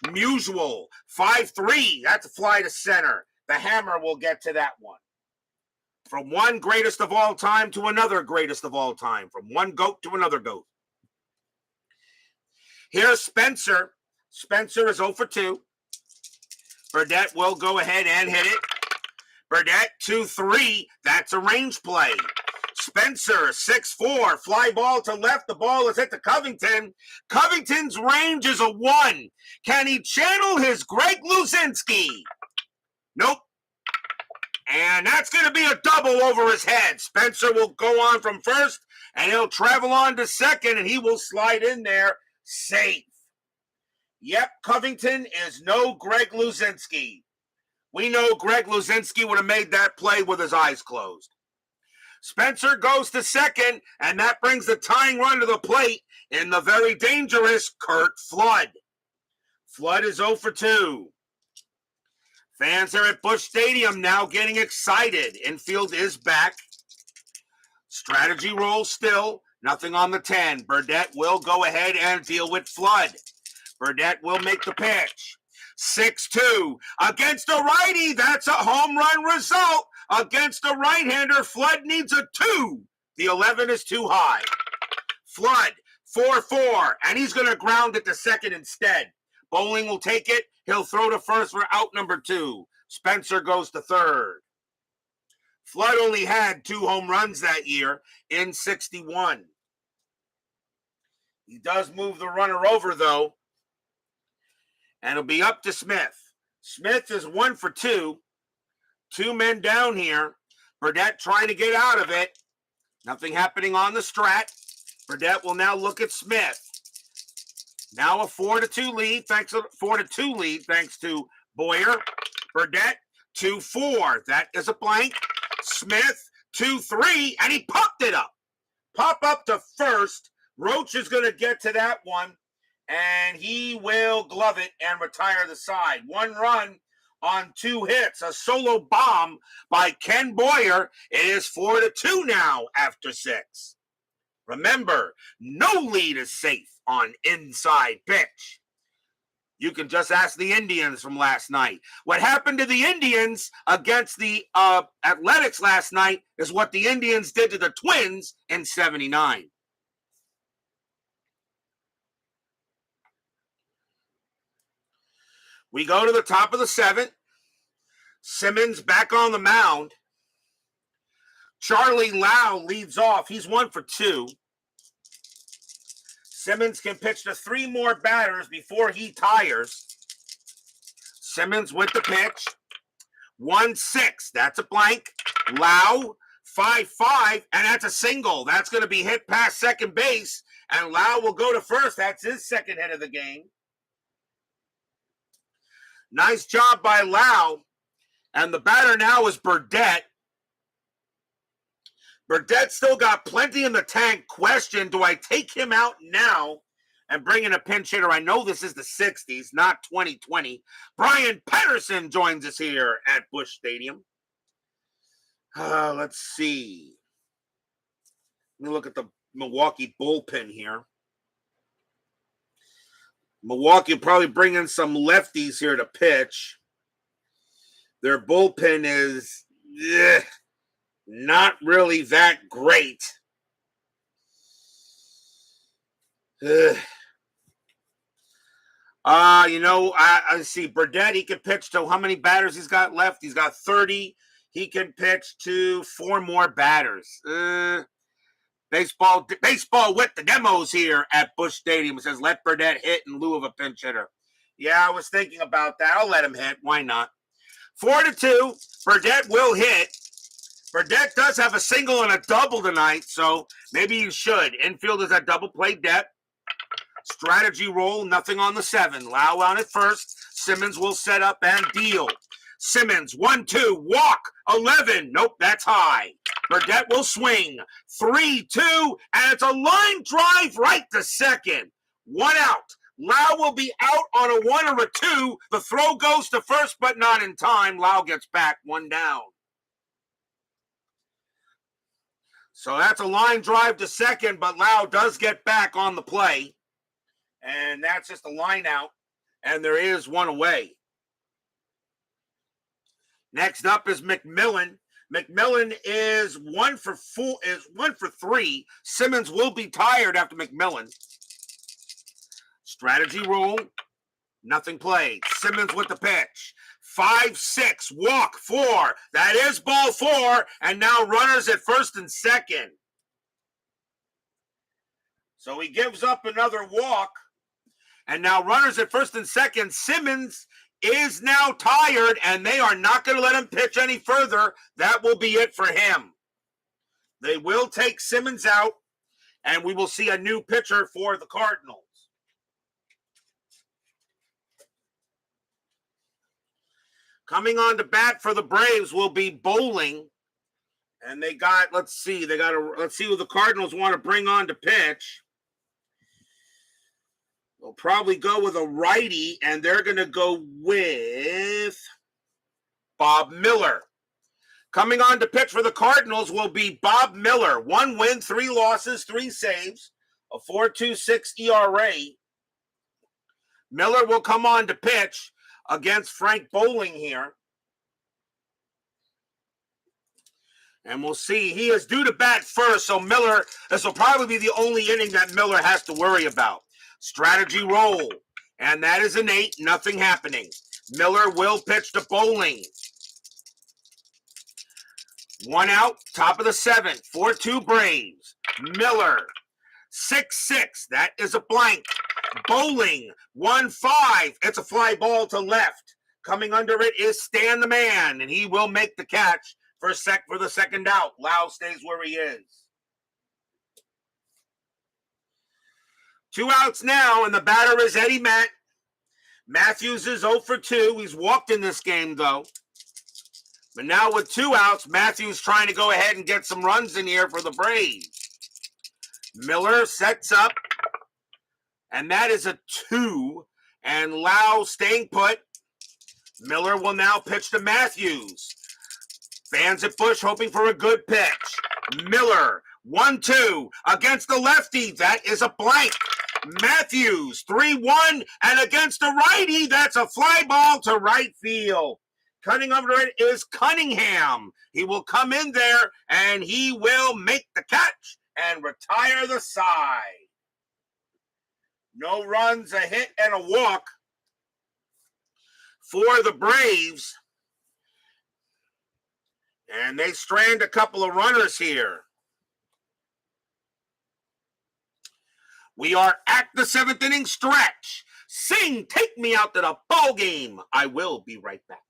Musial, 5-3. That's a fly to center. The hammer will get to that one. From one greatest of all time to another greatest of all time. From one GOAT to another GOAT. Here's Spencer. Spencer is 0 for 2. Burdette will go ahead and hit it. Burdette, 2-3. That's a range play. Spencer, 6-4. Fly ball to left. The ball is hit to Covington. Covington's range is a 1. Can he channel his Greg Luzinski? Nope. And that's going to be a double over his head. Spencer will go on from first, and he'll travel on to second, and he will slide in there safe. Yep, Covington is no Greg Luzinski. We know Greg Luzinski would have made that play with his eyes closed. Spencer goes to second, and that brings the tying run to the plate in the very dangerous Curt Flood. Flood is 0 for 2. Fans are at Busch Stadium now getting excited. Infield is back. Strategy roll still. Nothing on the 10. Burdette will go ahead and deal with Flood. Burdette will make the pitch. 6-2. Against a righty, that's a home run result. Against a right-hander, Flood needs a 2. The 11 is too high. Flood, 4-4, and he's going to ground it to second instead. Bowling will take it. He'll throw to first for out number 2. Spencer goes to third. Flood only had 2 home runs that year in 61. He does move the runner over, though. And it'll be up to Smith. Smith is 1 for 2. 2 men down here. Burdette trying to get out of it. Nothing happening on the strat. Burdette will now look at Smith. Now a 4-2 lead, thanks to Boyer. Burdette, 2-4. That is a blank. Smith, 2-3, and he popped it up. Pop up to first. Roach is going to get to that one, and he will glove it and retire the side. 1 run on 2 hits. A solo bomb by Ken Boyer. It is 4-2 now after 6. Remember, no lead is safe on inside pitch. You can just ask the Indians from last night. What happened to the Indians against the Athletics last night is what the Indians did to the Twins in 79. We go to the top of the 7th. Simmons back on the mound. Charlie Lau leads off. He's 1 for 2. Simmons can pitch to 3 more batters before he tires. Simmons with the pitch. 1-6. That's a blank. Lau, 5-5, and that's a single. That's going to be hit past second base, and Lau will go to first. That's his second hit of the game. Nice job by Lau. And the batter now is Burdette. Burdette still got plenty in the tank. Question, do I take him out now and bring in a pinch hitter? I know this is the 60s, not 2020. Brian Patterson joins us here at Busch Stadium. Let's see. Let me look at the Milwaukee bullpen here. Milwaukee will probably bring in some lefties here to pitch. Their bullpen is not really that great. I see Burdette, he can pitch to how many batters he's got left? He's got 30. He can pitch to 4 more batters. Baseball with the demos here at Busch Stadium. It says, let Burdette hit in lieu of a pinch hitter. Yeah, I was thinking about that. I'll let him hit. Why not? 4-2. Burdette will hit. Burdette does have a single and a double tonight, so maybe you should. Infield is at double play depth. Strategy roll, nothing on the 7. Lau on it first. Simmons will set up and deal. Simmons, 1-2, walk, 11. Nope, that's high. Burdette will swing. 3-2, and it's a line drive right to second. 1 out. Lau will be out on a 1 or a 2. The throw goes to first, but not in time. Lau gets back, 1 down. So that's a line drive to second, but Lau does get back on the play. And that's just a line out. and there is one away. Next up is Mcmillan. Mcmillan is 1 for 3. Simmons will be tired after Mcmillan. Strategy rule, nothing played. Simmons with the pitch. 5-6, walk 4. That is ball 4, and now runners at first and second. So he gives up another walk, and now runners at first and second. Simmons is now tired, and they are not going to let him pitch any further. That will be it for him. They will take Simmons out, and we will see a new pitcher for the Cardinals. Coming on to bat for the Braves will be Bowling. And they got, let's see who the Cardinals want to bring on to pitch. They'll probably go with a righty, and they're going to go with Bob Miller. Coming on to pitch for the Cardinals will be Bob Miller. 1 win, 3 losses, 3 saves, a 4.26 ERA. Miller will come on to pitch against Frank Bowling here. And we'll see. He is due to bat first, so Miller, this will probably be the only inning that Miller has to worry about. Strategy roll, and that is an 8, nothing happening. Miller will pitch to Bowling. 1 out, top of the 7th, 4-2 Braves. Miller, 6-6, that is a blank. Bowling, 1-5, it's a fly ball to left. Coming under it is Stan the Man, and he will make the catch for the second out. Lau stays where he is. 2 outs now, and the batter is Eddie Matt. Matthews is 0 for 2. He's walked in this game, though. But now with 2 outs, Matthews trying to go ahead and get some runs in here for the Braves. Miller sets up, and that is a 2. And Lau staying put. Miller will now pitch to Matthews. Fans at Busch hoping for a good pitch. Miller, 1-2 against the lefty. That is a blank. Matthews, 3-1, and against the righty, that's a fly ball to right field. Cutting over it is Cunningham. He will come in there, and he will make the catch and retire the side. No runs, a hit, and a walk for the Braves. And they strand a couple of runners here. We are at the 7th inning stretch. Sing, take me out to the ball game. I will be right back.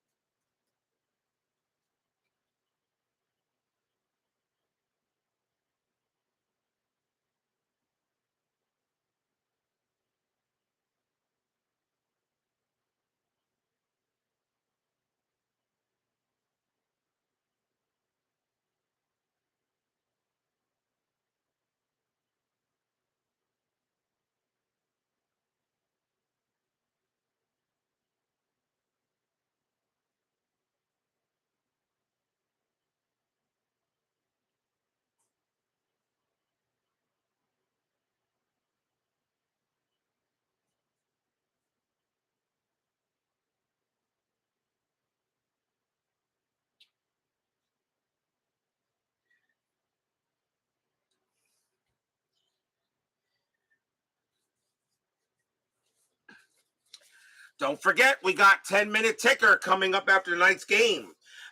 Don't forget, we got 10-minute ticker coming up after tonight's game.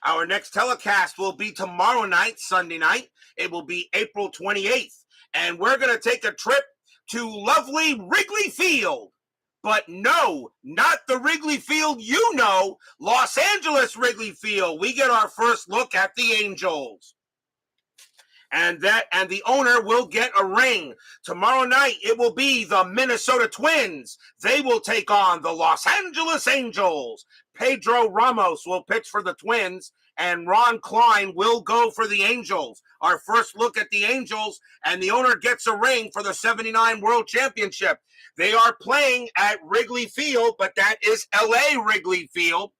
Our next telecast will be tomorrow night, Sunday night. It will be April 28th. And we're going to take a trip to lovely Wrigley Field. But no, not the Wrigley Field you know, Los Angeles Wrigley Field. We get our first look at the Angels. And the owner will get a ring. Tomorrow night, it will be the Minnesota Twins. They will take on the Los Angeles Angels. Pedro Ramos will pitch for the Twins, and Ron Klein will go for the Angels. Our first look at the Angels, and the owner gets a ring for the 79 World Championship. They are playing at Wrigley Field, but that is L.A. Wrigley Field,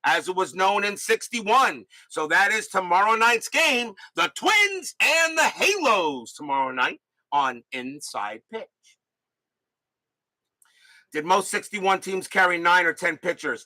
as it was known in 61. So that is tomorrow night's game, the Twins and the Halos tomorrow night on Inside Pitch. Did most 61 teams carry 9 or 10 pitchers?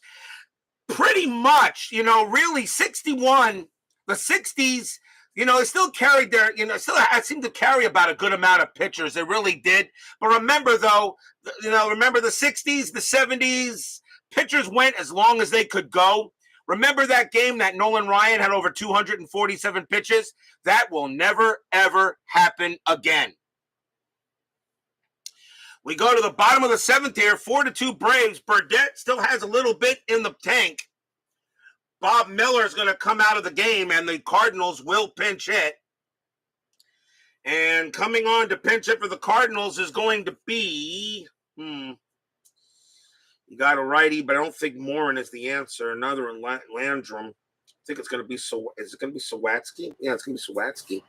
Pretty much, really 61, the 60s, they still carried their, I seem to carry about a good amount of pitchers. They really did. But remember, though, remember the 60s, the 70s, pitchers went as long as they could go. Remember that game that Nolan Ryan had over 247 pitches? That will never, ever happen again. We go to the bottom of the 7th here, 4-2 Braves. Burdette still has a little bit in the tank. Bob Miller is going to come out of the game, and the Cardinals will pinch hit. And coming on to pinch hit for the Cardinals is going to be, you got a righty, but I don't think Morin is the answer. Another in Landrum. I think it's going to be, is it going to be Sawatsky? Yeah, it's going to be Sawatsky.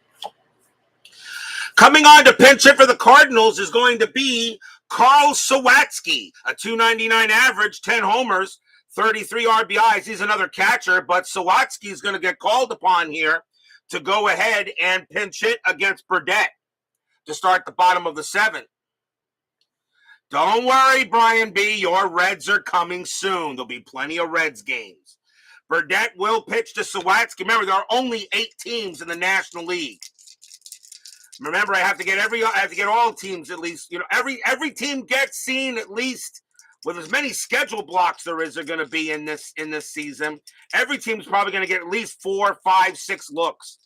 Coming on to pinch hit for the Cardinals is going to be Carl Sawatsky, a .299 average, 10 homers, 33 RBIs. He's another catcher, but Sawatsky is going to get called upon here to go ahead and pinch hit against Burdette to start the bottom of the 7th. Don't worry, Brian B. Your Reds are coming soon. There'll be plenty of Reds games. Burdette will pitch to Sawatsky. Remember, there are only 8 teams in the National League. Remember, I have to get all teams at least. Every team gets seen at least with as many schedule blocks are going to be in this season. Every team's probably going to get at least 4, 5, 6 looks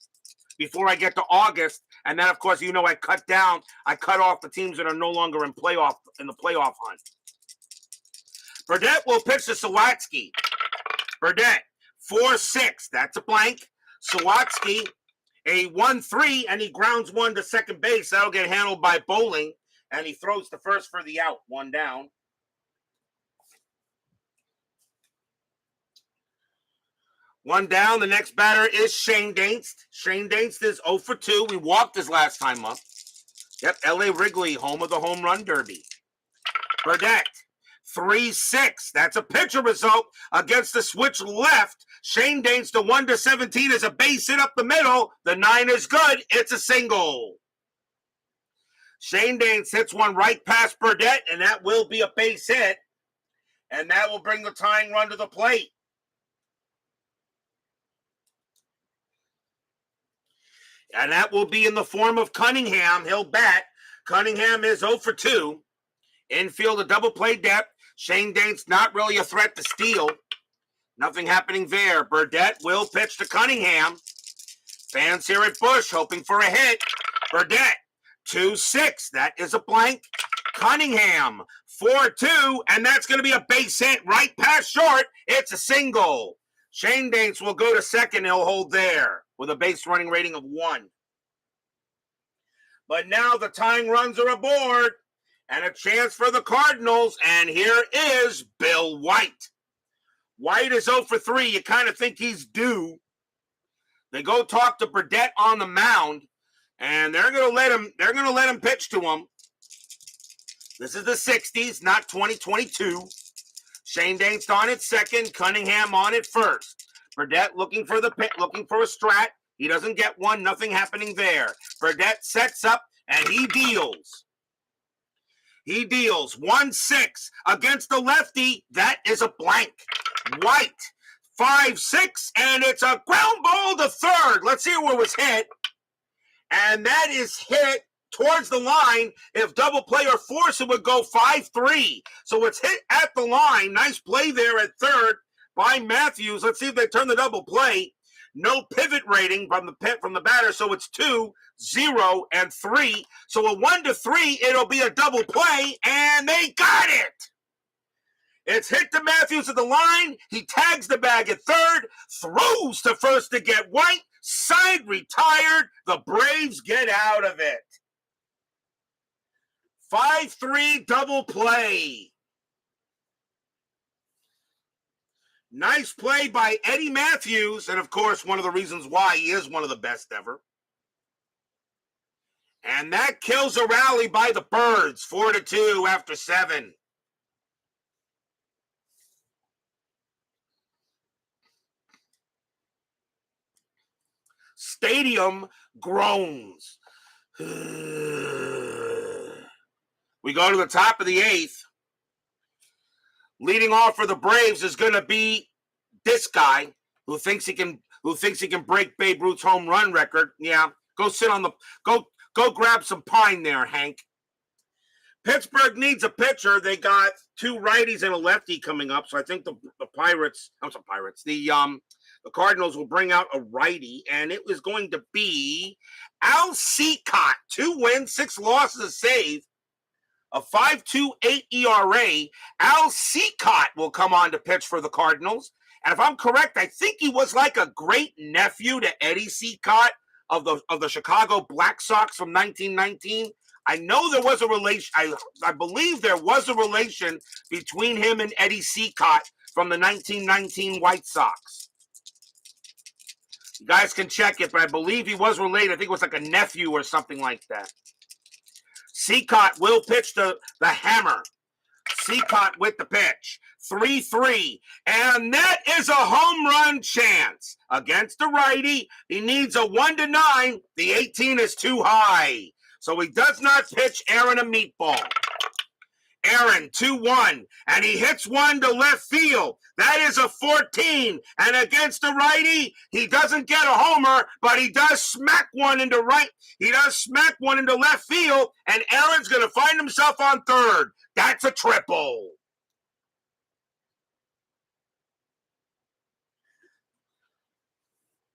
before I get to August, and then of course I cut off the teams that are no longer in the playoff hunt. Burdette will pitch to Sawatsky. Burdette 4-6. That's a blank. Sawatsky. A 1-3, and he grounds one to second base. That'll get handled by Bowling, and he throws the first for the out. 1 down. One down. The next batter is Shane Dainst. Shane Dainst is 0 for 2. We walked his last time up. Yep, L.A. Wrigley, home of the home run derby. Burdette, 3-6. That's a pitcher result against the switch left. Shane Dainst, the 1-17 is a base hit up the middle. The 9 is good. It's a single. Shane Dainst hits one right past Burdette, and that will be a base hit. And that will bring the tying run to the plate. And that will be in the form of Cunningham. He'll bat. Cunningham is 0 for 2. Infield, a double play depth. Shane Dainst not really a threat to steal. Nothing happening there. Burdette will pitch to Cunningham. Fans here at Busch hoping for a hit. Burdette, 2-6. That is a blank. Cunningham, 4-2. And that's going to be a base hit right past short. It's a single. Shane Dainst will go to second. He'll hold there with a base running rating of 1. But now the tying runs are aboard. And a chance for the Cardinals. And here is Bill White. White is 0 for 3. You kind of think he's due. They go talk to Burdette on the mound, and they're going to let him pitch to him. This is the 60s, not 2022. Shane Dainst on at second, Cunningham on at first. Burdette looking for a strat. He doesn't get one. Nothing happening there. Burdette sets up, and he deals. He deals 1-6 against the lefty. That is a blank. White, 5-6, and it's a ground ball to third. Let's see where it was hit. And that is hit towards the line. If double play or force, it would go 5-3. So it's hit at the line. Nice play there at third by Matthews. Let's see if they turn the double play. No pivot rating from the batter, so it's 2, 0, and 3. So a 1-3, it'll be a double play, and they got it. It's hit to Matthews at the line. He tags the bag at third, throws to first to get White. Side retired. The Braves get out of it. 5-3 double play. Nice play by Eddie Matthews, and of course, one of the reasons why he is one of the best ever. And that kills a rally by the Birds, 4-2 after 7. Stadium groans. We go to the top of the 8th. Leading off for the Braves is going to be this guy who thinks he can break Babe Ruth's home run record. Yeah, go sit on the go grab some pine there, Hank. Pittsburgh needs a pitcher. They got two righties and a lefty coming up, so I think the Cardinals will bring out a righty, and it was going to be Al Seacott. 2 wins, 6 losses, a save, a 5.28 ERA. Al Seacott will come on to pitch for the Cardinals. And if I'm correct, I think he was like a great nephew to Eddie Seacott of the Chicago Black Sox from 1919. I know there was a relation. I believe there was a relation between him and Eddie Seacott from the 1919 White Sox. You guys can check it, but I believe he was related. I think it was like a nephew or something like that. Seacott will pitch the hammer. Seacott with the pitch. 3-3. And that is a home run chance. Against the righty, he needs a 1-9. The 18 is too high. So he does not pitch Aaron a meatball. Aaron, 2-1, and he hits one to left field. That is a 14, and against the righty, he doesn't get a homer, but he does smack one into left field, and Aaron's going to find himself on third. That's a triple.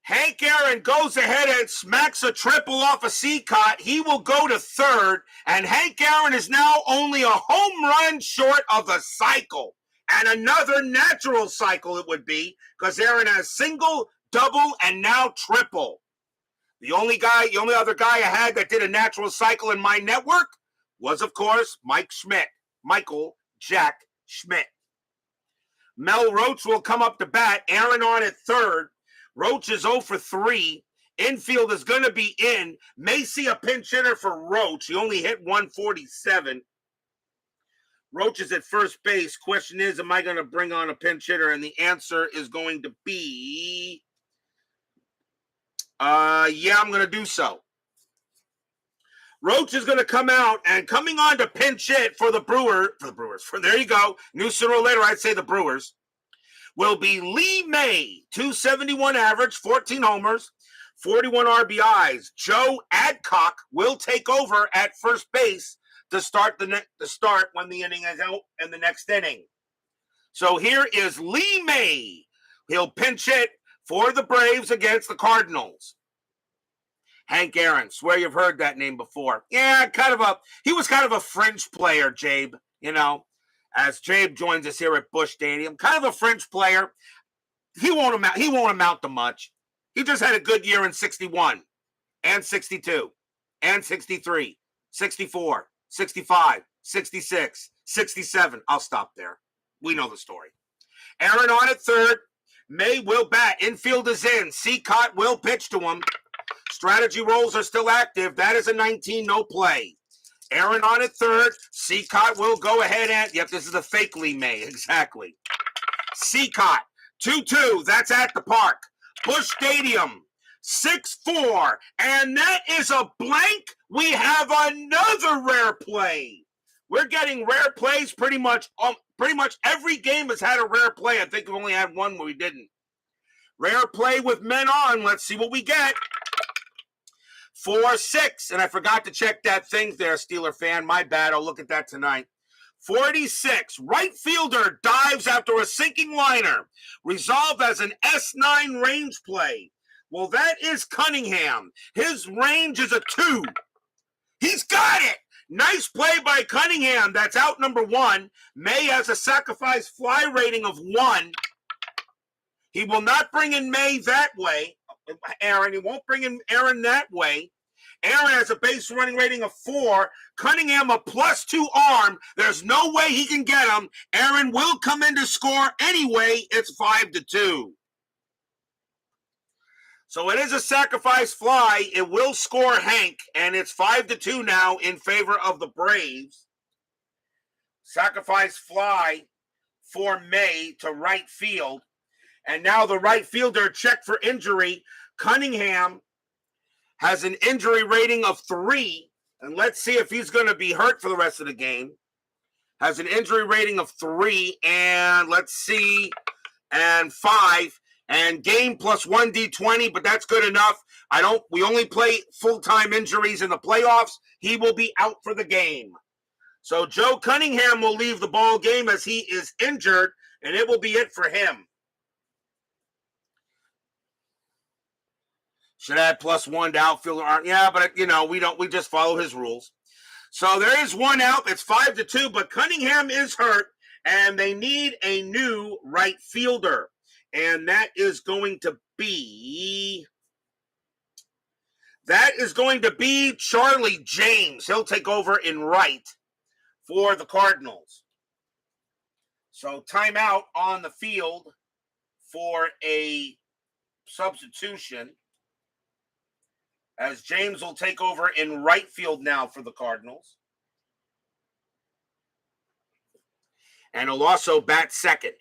Hank Aaron goes ahead and smacks a triple off of Seacott. He will go to third, and Hank Aaron is now only a home run short of the cycle. And another natural cycle it would be, because Aaron has single, double, and now triple. The only other guy I had that did a natural cycle in my network was, of course, Michael Jack Schmidt. Mel Roach will come up to bat. Aaron on at third. Roach is 0 for 3. Infield is going to be in. May see a pinch hitter for Roach. He only hit 147. Roach is at first base. Question is, am I going to bring on a pinch hitter? And the answer is going to be, yeah, I'm going to do so. Roach is going to come out, and coming on to pinch hit for the Brewers. There you go. New sooner or later, I'd say the Brewers. Will be Lee May, 271 average, 14 homers, 41 RBIs. Joe Adcock will take over at first base to start when the inning is out in the next inning. So here is Lee May. He'll pinch hit for the Braves against the Cardinals. Hank Aaron, swear you've heard that name before. Yeah, he was kind of a fringe player, Jabe, as Jabe joins us here at Busch Stadium. Kind of a fringe player. He won't amount to much. He just had a good year in 61 and 62 and 63, 64, 65, 66, 67. I'll stop there. We know the story. Aaron on at third. May will bat. Infield is in. Seacott will pitch to him. Strategy rolls are still active. That is a 19, no play. Aaron on at third. Seacott will go ahead and, yep, this is a fake Lee May, exactly. Seacott, 2-2, that's at the park. Busch Stadium, 6-4, and that is a blank. We have another rare play. We're getting rare plays pretty much every game has had a rare play. I think we've only had one where we didn't. Rare play with men on. Let's see what we get. 4-6, and I forgot to check that thing there, Steeler fan. My bad. I'll look at that tonight. 46. Right fielder dives after a sinking liner. Resolved as an S9 range play. Well, that is Cunningham. His range is a 2. He's got it. Nice play by Cunningham. That's out number 1. May has a sacrifice fly rating of 1. He will not bring in May that way. Aaron, he won't bring in Aaron that way. Aaron has a base running rating of 4. Cunningham a +2 arm. There's no way he can get him. Aaron will come in to score anyway. It's 5-2. So it is a sacrifice fly. It will score Hank, and it's 5-2 now in favor of the Braves. Sacrifice fly for May to right field. And now the right fielder checked for injury. Cunningham has an injury rating of 3. And let's see if he's going to be hurt for the rest of the game. has an injury rating of 3, and let's see, and 5, and game plus 1d20, but that's good enough. We only play full-time injuries in the playoffs. He will be out for the game. So Joe Cunningham will leave the ball game as he is injured, and it will be it for him. Should add +1 to outfielder. Yeah, but we just follow his rules. So there is one out. It's 5-2, but Cunningham is hurt, and they need a new right fielder. And that is going to be Charlie James. He'll take over in right for the Cardinals. So timeout on the field for a substitution, as James will take over in right field now for the Cardinals. And he'll also bat second.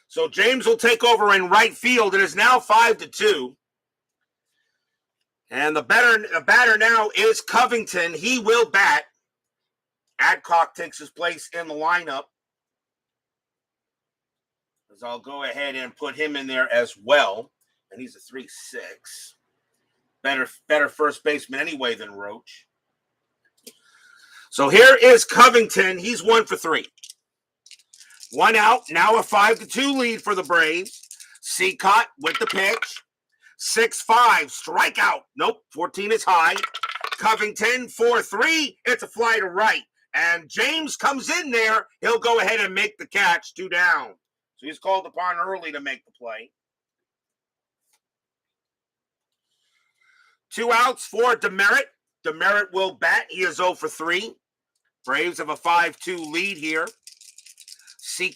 So James will take over in right field. It is now 5-2. And the batter now is Covington. He will bat. Adcock takes his place in the lineup, as I'll go ahead and put him in there as well. And he's a 3-6. Better first baseman anyway than Roach. So here is Covington. He's 1 for 3. One out. Now a 5-2 lead for the Braves. Cott with the pitch. 6-5. Strikeout. Nope. 14 is high. Covington 4-3. It's a fly to right. And James comes in there. He'll go ahead and make the catch. 2 down. So he's called upon early to make the play. 2 outs for Demerit. Demerit will bat. He is 0 for 3. Braves have a 5-2 lead here.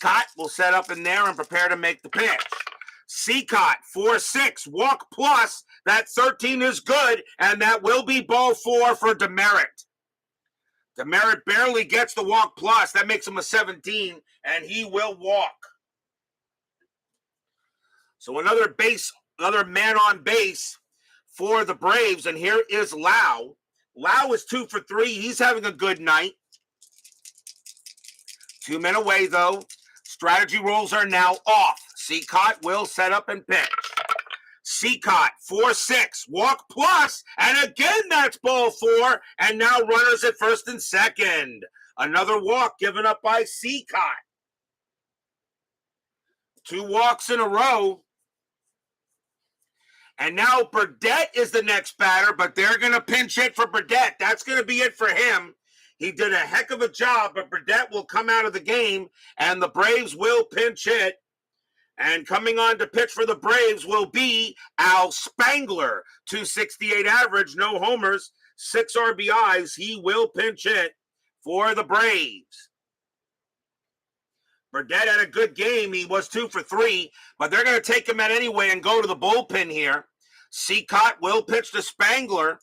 Cott will set up in there and prepare to make the pitch. Cott 4-6. Walk plus. That 13 is good, and that will be ball 4 for Demerit. Demerit barely gets the walk plus. That makes him a 17, and he will walk. So another man on base for the Braves, and here is Lau. Lau is 2 for 3. He's having a good night. 2 men away, though. Strategy rules are now off. Cott will set up and pitch. Cott 4-6. Walk plus, and again that's ball 4, and now runners at first and second. Another walk given up by Cott. 2 walks in a row. And now Burdette is the next batter, but they're going to pinch hit for Burdette. That's going to be it for him. He did a heck of a job, but Burdette will come out of the game, and the Braves will pinch hit. And coming on to pitch for the Braves will be Al Spangler. 268 average, no homers, 6 RBIs. He will pinch hit for the Braves. Burdette had a good game. He was 2 for 3, but they're going to take him out anyway and go to the bullpen here. Cott will pitch to Spangler.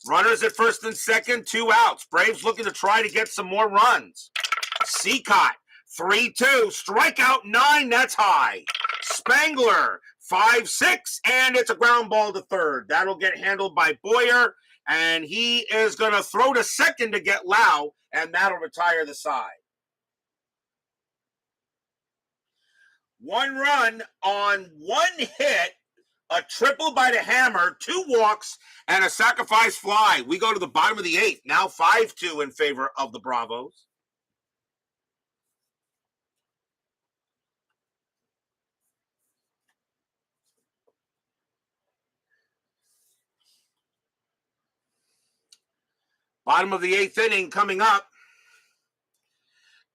Runners at first and second, 2 outs. Braves looking to try to get some more runs. Cott 3-2, strikeout 9, that's high. Spangler 5-6, and it's a ground ball to third. That'll get handled by Boyer, and he is going to throw to second to get Lau, and that'll retire the side. 1 run on 1 hit, a triple by the hammer, 2 walks, and a sacrifice fly. We go to the bottom of the 8th, now 5-2 in favor of the Bravos. Bottom of the 8th inning coming up.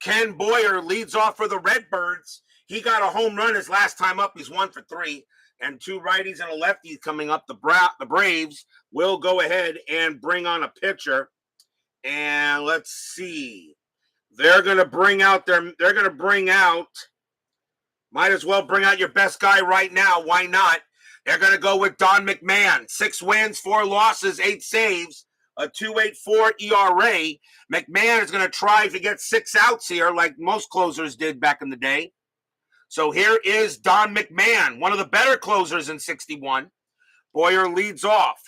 Ken Boyer leads off for the Redbirds. He got a home run his last time up. He's 1 for 3. And 2 righties and a lefty coming up. The Braves will go ahead and bring on a pitcher. And let's see. They're going to bring out, might as well bring out your best guy right now. Why not? They're going to go with Don McMahon. 6 wins, 4 losses, 8 saves, a 2.84 ERA. McMahon is going to try to get 6 outs here like most closers did back in the day. So here is Don McMahon, one of the better closers in 61. Boyer leads off.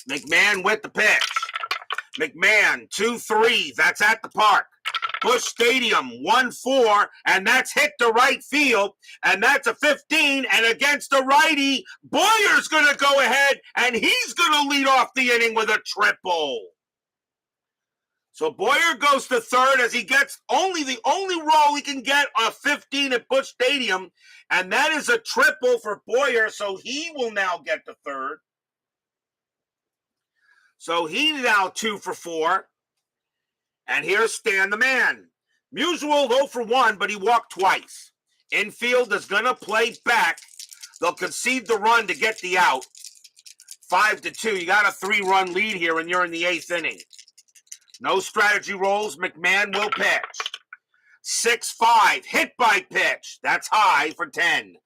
McMahon with the pitch. McMahon, 2-3. That's at the park. Busch Stadium, 1-4, and that's hit to right field, and that's a 15, and against the righty, Boyer's going to go ahead, and he's going to lead off the inning with a triple. So Boyer goes to third as he gets the only roll he can get a 15 at Busch Stadium, and that is a triple for Boyer, so he will now get to third. So he's now 2 for 4. And here's Stan the man. Musial 0 for 1, but he walked twice. Infield is going to play back. They'll concede the run to get the out. 5-2. You got a 3-run lead here, and you're in the 8th inning. No strategy rolls. McMahon will pitch. 6-5. Hit by pitch. That's high for 10.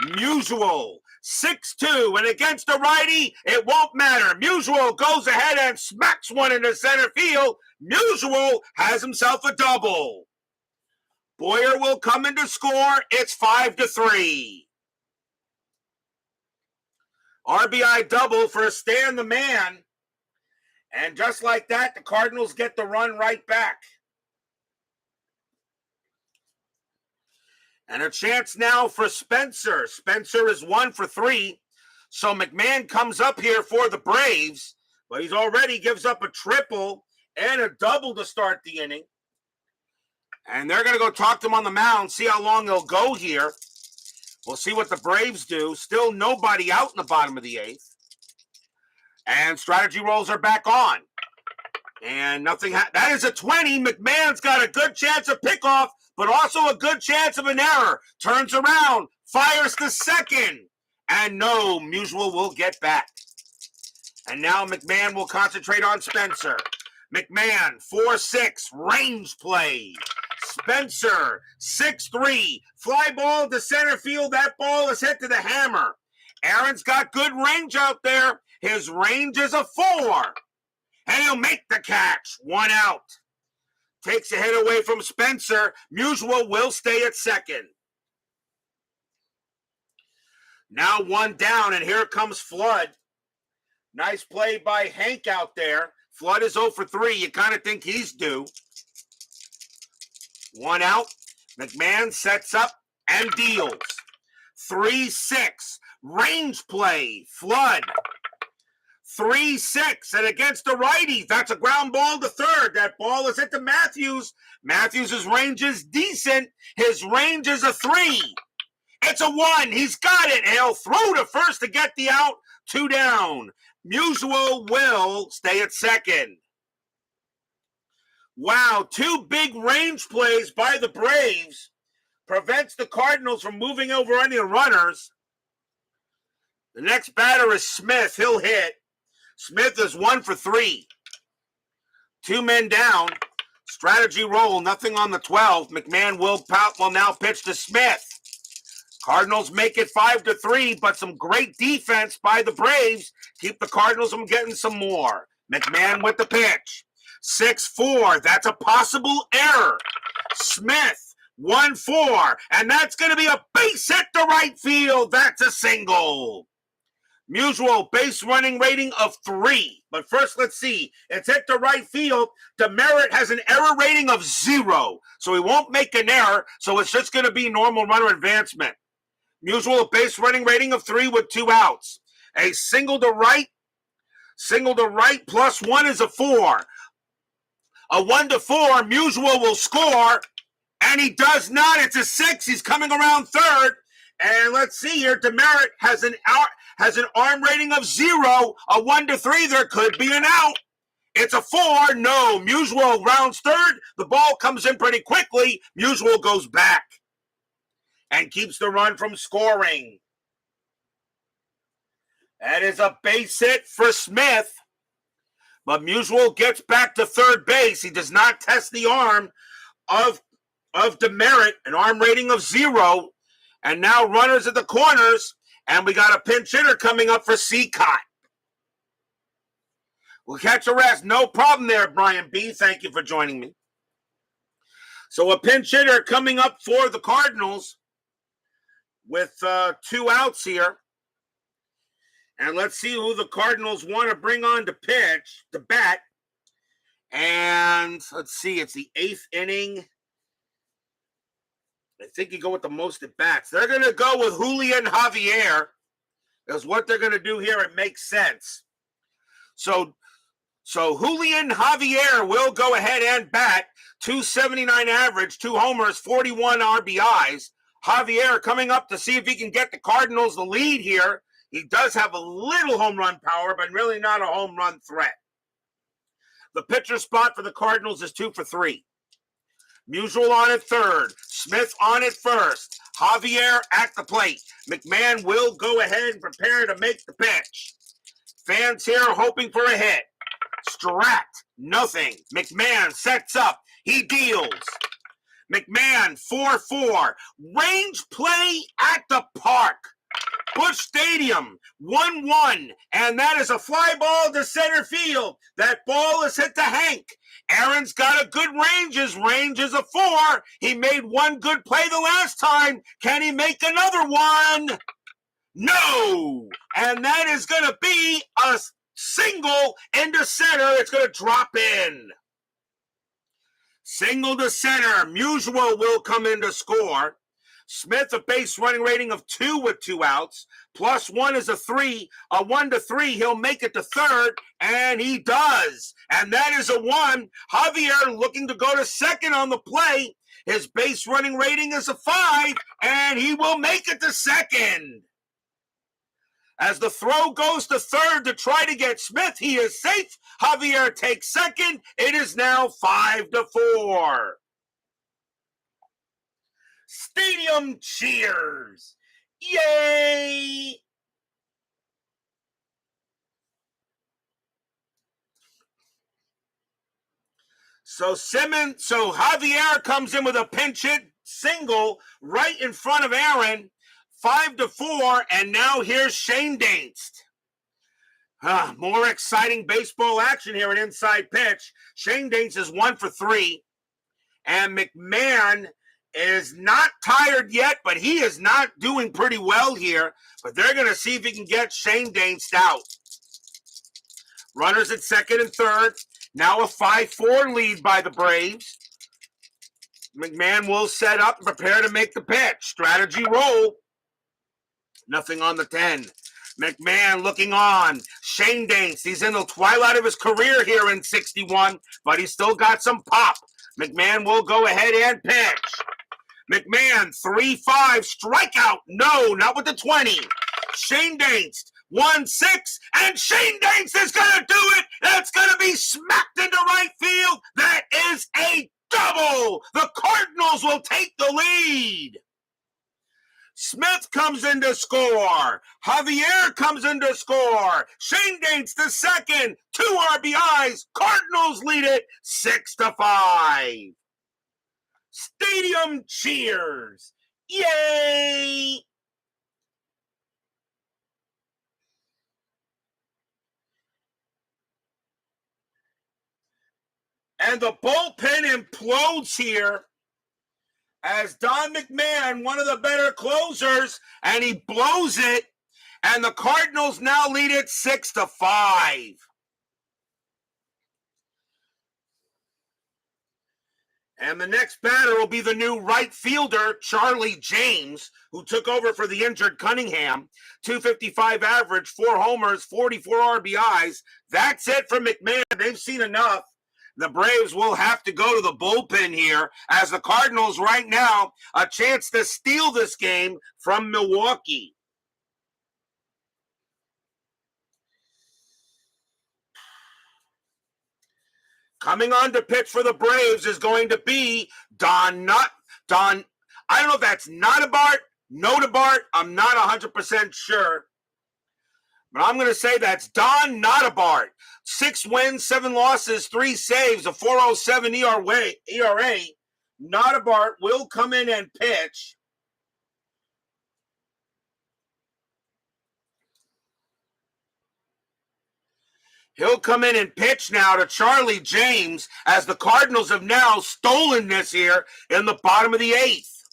Musial 6-2. And against the righty, it won't matter. Musial goes ahead and smacks one into center field. Musial has himself a double. Boyer will come in to score. It's 5-3. RBI double for Stan the man. And just like that, the Cardinals get the run right back. And a chance now for Spencer. Spencer is 1 for 3. So McMahon comes up here for the Braves. But he's already gives up a triple and a double to start the inning. And they're going to go talk to him on the mound, see how long they'll go here. We'll see what the Braves do. Still nobody out in the bottom of the 8th. And strategy rolls are back on. And nothing. That is a 20. McMahon's got a good chance of pickoff, but also a good chance of an error. Turns around, fires to second. And no, Musial will get back. And now McMahon will concentrate on Spencer. McMahon, 4-6, range play. Spencer, 6-3, fly ball to center field. That ball is hit to the hammer. Aaron's got good range out there. His range is a 4. And he'll make the catch. 1 out. Takes a hit away from Spencer. Musial will stay at second. Now 1 down, and here comes Flood. Nice play by Hank out there. Flood is 0 for 3. You kind of think he's due. 1 out. McMahon sets up and deals. 3-6. Range play. Flood. 3-6. And against the righty, that's a ground ball to third. That ball is hit to Matthews. Matthews' range is decent. His range is a 3. It's a 1. He's got it. He'll throw to first to get the out. 2 down. Musial will stay at second. Wow, 2 big range plays by the Braves prevents the Cardinals from moving over any runners. The next batter is Smith. He'll hit. Smith is 1 for 3. 2 men down. Strategy roll, nothing on the 12. McMahon will now pitch to Smith. Cardinals make it 5-3, but some great defense by the Braves keep the Cardinals from getting some more. McMahon with the pitch. 6-4. That's a possible error. Smith, 1-4. And that's going to be a base hit to right field. That's a single. Musial base running rating of 3. But first, let's see. It's hit to right field. Demerit has an error rating of 0. So he won't make an error. So it's just going to be normal runner advancement. Musial a base running rating of 3 with 2 outs. A single to right plus 1 is a 4. A 1-4, Musial will score, and he does not. It's a 6. He's coming around third. And let's see here. Demerit has an arm rating of 0. A 1-3, there could be an out. It's a 4. No, Musial rounds third. The ball comes in pretty quickly. Musial goes back and keeps the run from scoring. That is a base hit for Smith. But Musial gets back to third base. He does not test the arm of Demerit, an arm rating of 0. And now runners at the corners. And we got a pinch hitter coming up for Seacott. We'll catch a rest. No problem there, Brian B. Thank you for joining me. So a pinch hitter coming up for the Cardinals with 2 outs here. And let's see who the Cardinals want to bring on to bat. And let's see, it's the 8th inning. I think you go with the most at bats. They're going to go with Julian Javier. Is what they're going to do here. It makes sense. So Julian Javier will go ahead and bat. 279 average, 2 homers, 41 RBIs. Javier coming up to see if he can get the Cardinals the lead here. He does have a little home run power, but really not a home run threat. The pitcher spot for the Cardinals is 2 for 3. Musial on at third. Smith on at first. Javier at the plate. McMahon will go ahead and prepare to make the pitch. Fans here hoping for a hit. Strat, nothing. McMahon sets up. He deals. McMahon 4-4. Range play at the park. Busch Stadium 1-1. And that is a fly ball to center field. That ball is hit to Hank. Aaron's got a good range. His range is a 4. He made one good play the last time. Can he make another one? No. And that is going to be a single into center. It's going to drop in. Single to center. Musial will come in to score. Smith, a base running rating of 2 with 2 outs. +1 is a 3. A 1 to 3. He'll make it to third, and he does. And that is a 1. Javier looking to go to second on the play. His base running rating is a 5, and he will make it to second. As the throw goes to third to try to get Smith, he is safe. Javier takes second. It is now 5-4. Stadium cheers. Yay! So Javier comes in with a pinch hit single right in front of Aaron. 5-4, and now here's Shane Dainst. More exciting baseball action here at Inside Pitch. Shane Dainst is 1 for 3, and McMahon is not tired yet, but he is not doing pretty well here. But they're going to see if he can get Shane Dainst out. Runners at second and third. Now a 5-4 lead by the Braves. McMahon will set up and prepare to make the pitch. Strategy roll. Nothing on the 10. McMahon looking on. Shane Dainst, he's in the twilight of his career here in 61, but he's still got some pop. McMahon will go ahead and pitch. McMahon, 3-5, strikeout. No, not with the 20. Shane Dainst, 1-6, and Shane Dainst is going to do it. That's going to be smacked into right field. That is a double. The Cardinals will take the lead. Smith comes in to score. Javier comes in to score. Shane Dainst the second. 2 RBIs. Cardinals lead it 6-5. Stadium cheers. Yay! And the bullpen implodes here as Don McMahon, one of the better closers, and he blows it, and the Cardinals now lead it 6-5. And the next batter will be the new right fielder, Charlie James, who took over for the injured Cunningham. 255 average, 4 homers, 44 RBIs. That's it for McMahon. They've seen enough. The Braves will have to go to the bullpen here as the Cardinals right now a chance to steal this game from Milwaukee. Coming on to pitch for the Braves is going to be I don't know if that's Notabart. I'm not 100% sure. But I'm going to say that's Don Notabart. 6 wins, 7 losses, 3 saves, a 4.07 ERA. Notabart will come in and pitch. He'll come in and pitch now to Charlie James as the Cardinals have now stolen this here in the bottom of the 8th.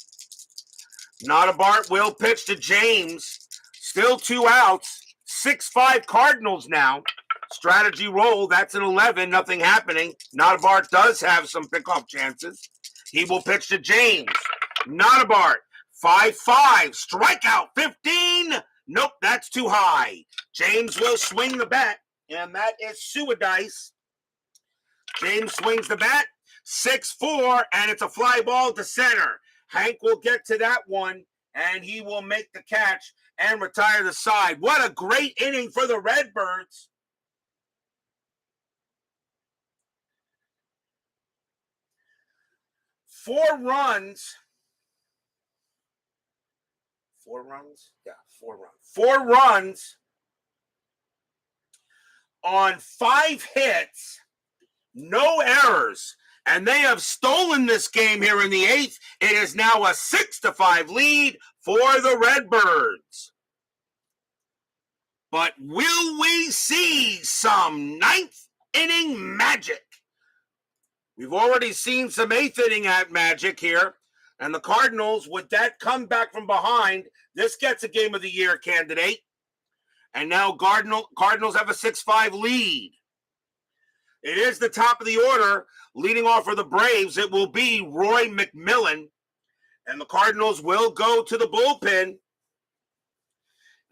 Notabart will pitch to James. Still 2 outs. 6-5 Cardinals now. Strategy roll, that's an 11, nothing happening. Notabart does have some pickoff chances. He will pitch to James. Notabart, 5-5, strikeout, 15. Nope, that's too high. James will swing the bat, and that is Suadice. James swings the bat, 6-4, and it's a fly ball to center. Hank will get to that one, and he will make the catch and retire the side. What a great inning for the Redbirds. Four runs. Yeah, 4 runs. 4 runs on 5 hits, no errors, and they have stolen this game here in the 8th. It is now a 6-5 lead for the Redbirds. But will we see some 9th inning magic? We've already seen some 8th inning at magic here. And the Cardinals, with that comeback from behind, this gets a Game of the Year candidate. And now Cardinals have a 6-5 lead. It is the top of the order. Leading off for the Braves, it will be Roy Mcmillan. And the Cardinals will go to the bullpen.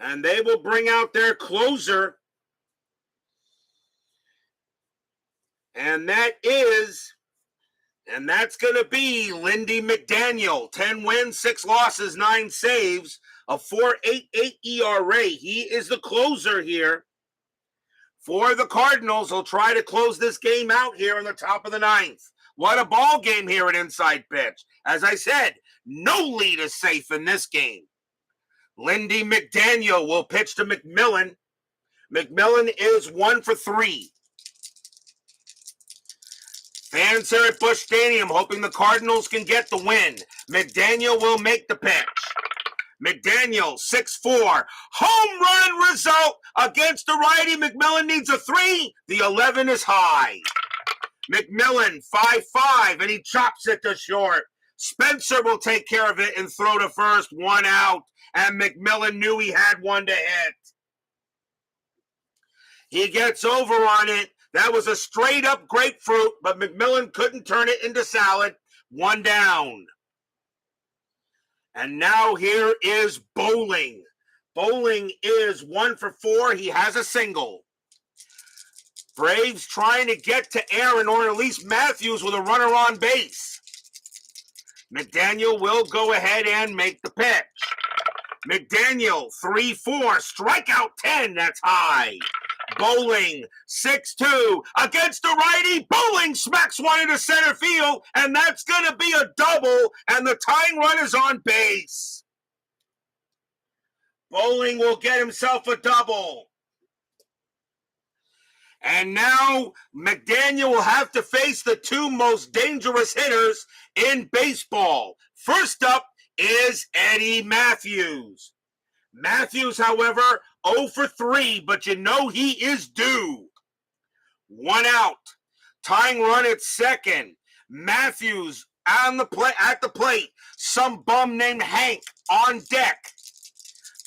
And they will bring out their closer. And that's going to be Lindy McDaniel. 10 wins, 6 losses, 9 saves, a 4.88 ERA. He is the closer here for the Cardinals. He'll try to close this game out here in the top of the 9th. What a ball game here at Inside Pitch. As I said, no lead is safe in this game. Lindy McDaniel will pitch to Mcmillan. Mcmillan is 1 for 3. Fans here at Busch Stadium hoping the Cardinals can get the win. McDaniel will make the pitch. McDaniel, 6-4. Home run result against the righty. Mcmillan needs a 3. The 11 is high. McMillan, 5-5, and he chops it to short. Spencer will take care of it and throw to first, 1 out. And McMillan knew he had 1 to hit. He gets over on it. That was a straight-up grapefruit, but McMillan couldn't turn it into salad. 1 down. And now here is Bowling. Bowling is 1 for 4. He has a single. Braves trying to get to Aaron or at least Matthews with a runner on base. McDaniel will go ahead and make the pitch. McDaniel, 3-4, strikeout 10, that's high. Bowling, 6-2, against the righty. Bowling smacks one into center field, and that's going to be a double, and the tying run is on base. Bowling will get himself a double. And now McDaniel will have to face the 2 most dangerous hitters in baseball. First up is Eddie Matthews. Matthews, however, 0 for 3, but you know he is due. 1 out. Tying run at second. Matthews at the plate. Some bum named Hank on deck.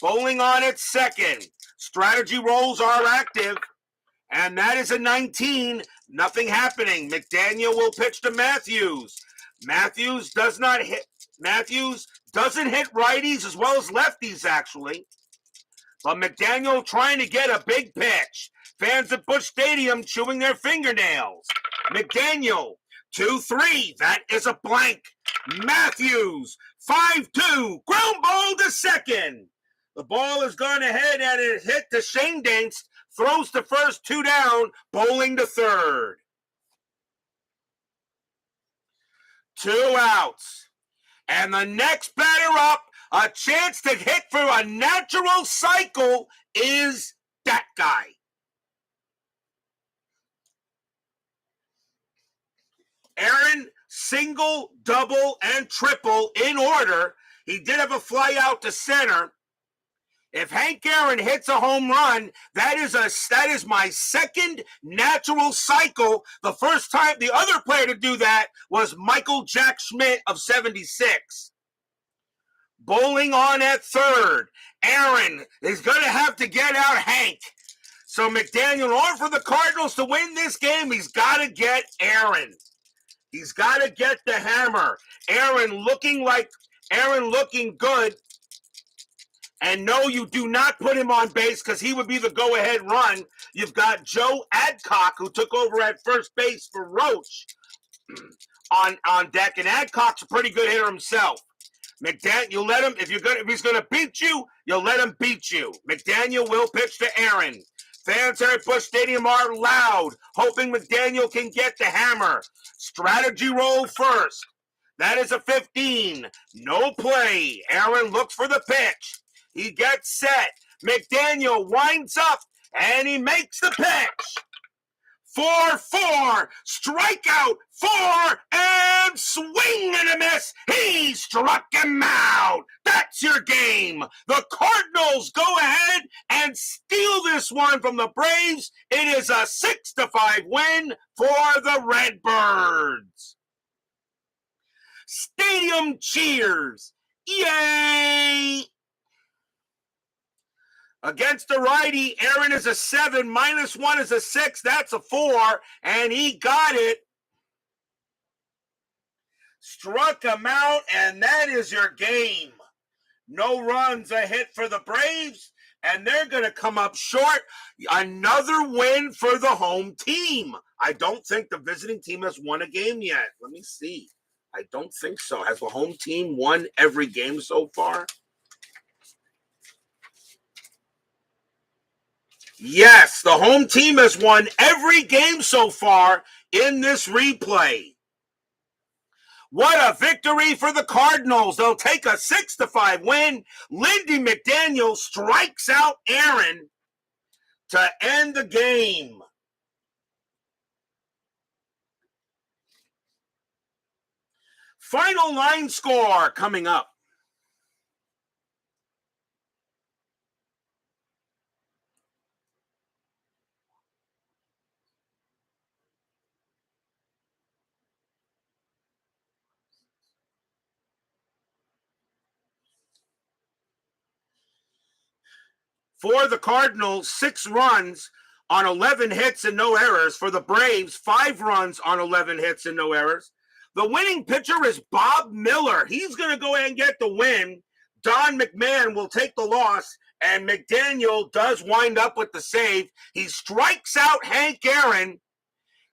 Bowling on at second. Strategy rolls are active. And that is a 19. Nothing happening. McDaniel will pitch to Matthews. Matthews doesn't hit righties as well as lefties, actually. But McDaniel trying to get a big pitch. Fans at Busch Stadium chewing their fingernails. McDaniel, 2-3. That is a blank. Matthews, 5-2. Ground ball to second. The ball has gone ahead and it hit to Shane Danks. Throws to first, 2 down. Bowling to third. 2 outs. And the next batter up, a chance to hit for a natural cycle, is that guy. Aaron, single, double, and triple in order. He did have a fly out to center. If Hank Aaron hits a home run, that is my second natural cycle. The first time the other player to do that was Michael Jack Schmidt of 76. Bowling on at third. Aaron is going to have to get out Hank. So McDaniel, in order for the Cardinals to win this game, he's got to get Aaron. He's got to get the hammer. Aaron looking good. And no, you do not put him on base because he would be the go-ahead run. You've got Joe Adcock, who took over at first base for Roach, on deck. And Adcock's a pretty good hitter himself. McDaniel, you let him, if he's gonna beat you, you'll let him beat you. McDaniel will pitch to Aaron. Fans here at Busch Stadium are loud, hoping McDaniel can get the hammer. Strategy roll first. That is a 15. No play. Aaron looks for the pitch. He gets set. McDaniel winds up, and he makes the pitch. 4-4. Strikeout. 4, and swing and a miss. He struck him out. That's your game. The Cardinals go ahead and steal this one from the Braves. It is a 6-5 win for the Redbirds. Stadium cheers. Yay! Against the righty, Aaron is a 7, -1 is a 6, that's a 4, and he got it. Struck him out, and that is your game. No runs, a hit for the Braves, and they're going to come up short. Another win for the home team. I don't think the visiting team has won a game yet. Let me see. I don't think so. Has the home team won every game so far? Yes, the home team has won every game so far in this replay. What a victory for the Cardinals. They'll take a 6-5 win. Lindy McDaniel strikes out Aaron to end the game. Final line score coming up. For the Cardinals, 6 runs on 11 hits and no errors. For the Braves, 5 runs on 11 hits and no errors. The winning pitcher is Bob Miller. He's going to go ahead and get the win. Don McMahon will take the loss, and McDaniel does wind up with the save. He strikes out Hank Aaron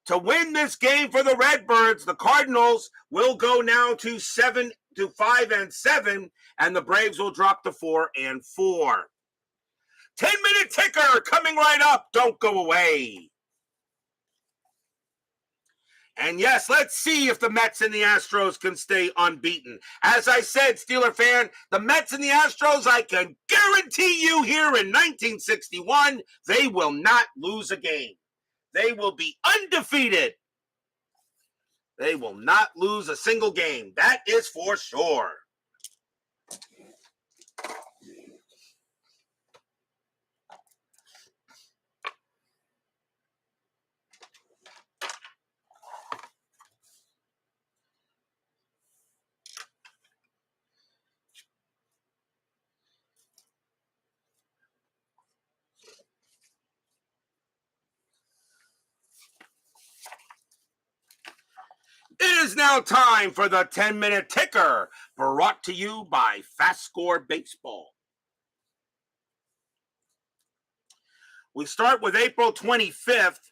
to win this game for the Redbirds. The Cardinals will go now to 5-7, and the Braves will drop to 4-4. 10-minute ticker coming right up. Don't go away. And yes, let's see if the Mets and the Astros can stay unbeaten. As I said, Steeler fan, the Mets and the Astros, I can guarantee you here in 1961, they will not lose a game. They will be undefeated. They will not lose a single game. That is for sure. It is now time for the 10-minute ticker, brought to you by FastScore Baseball. We start with April 25th,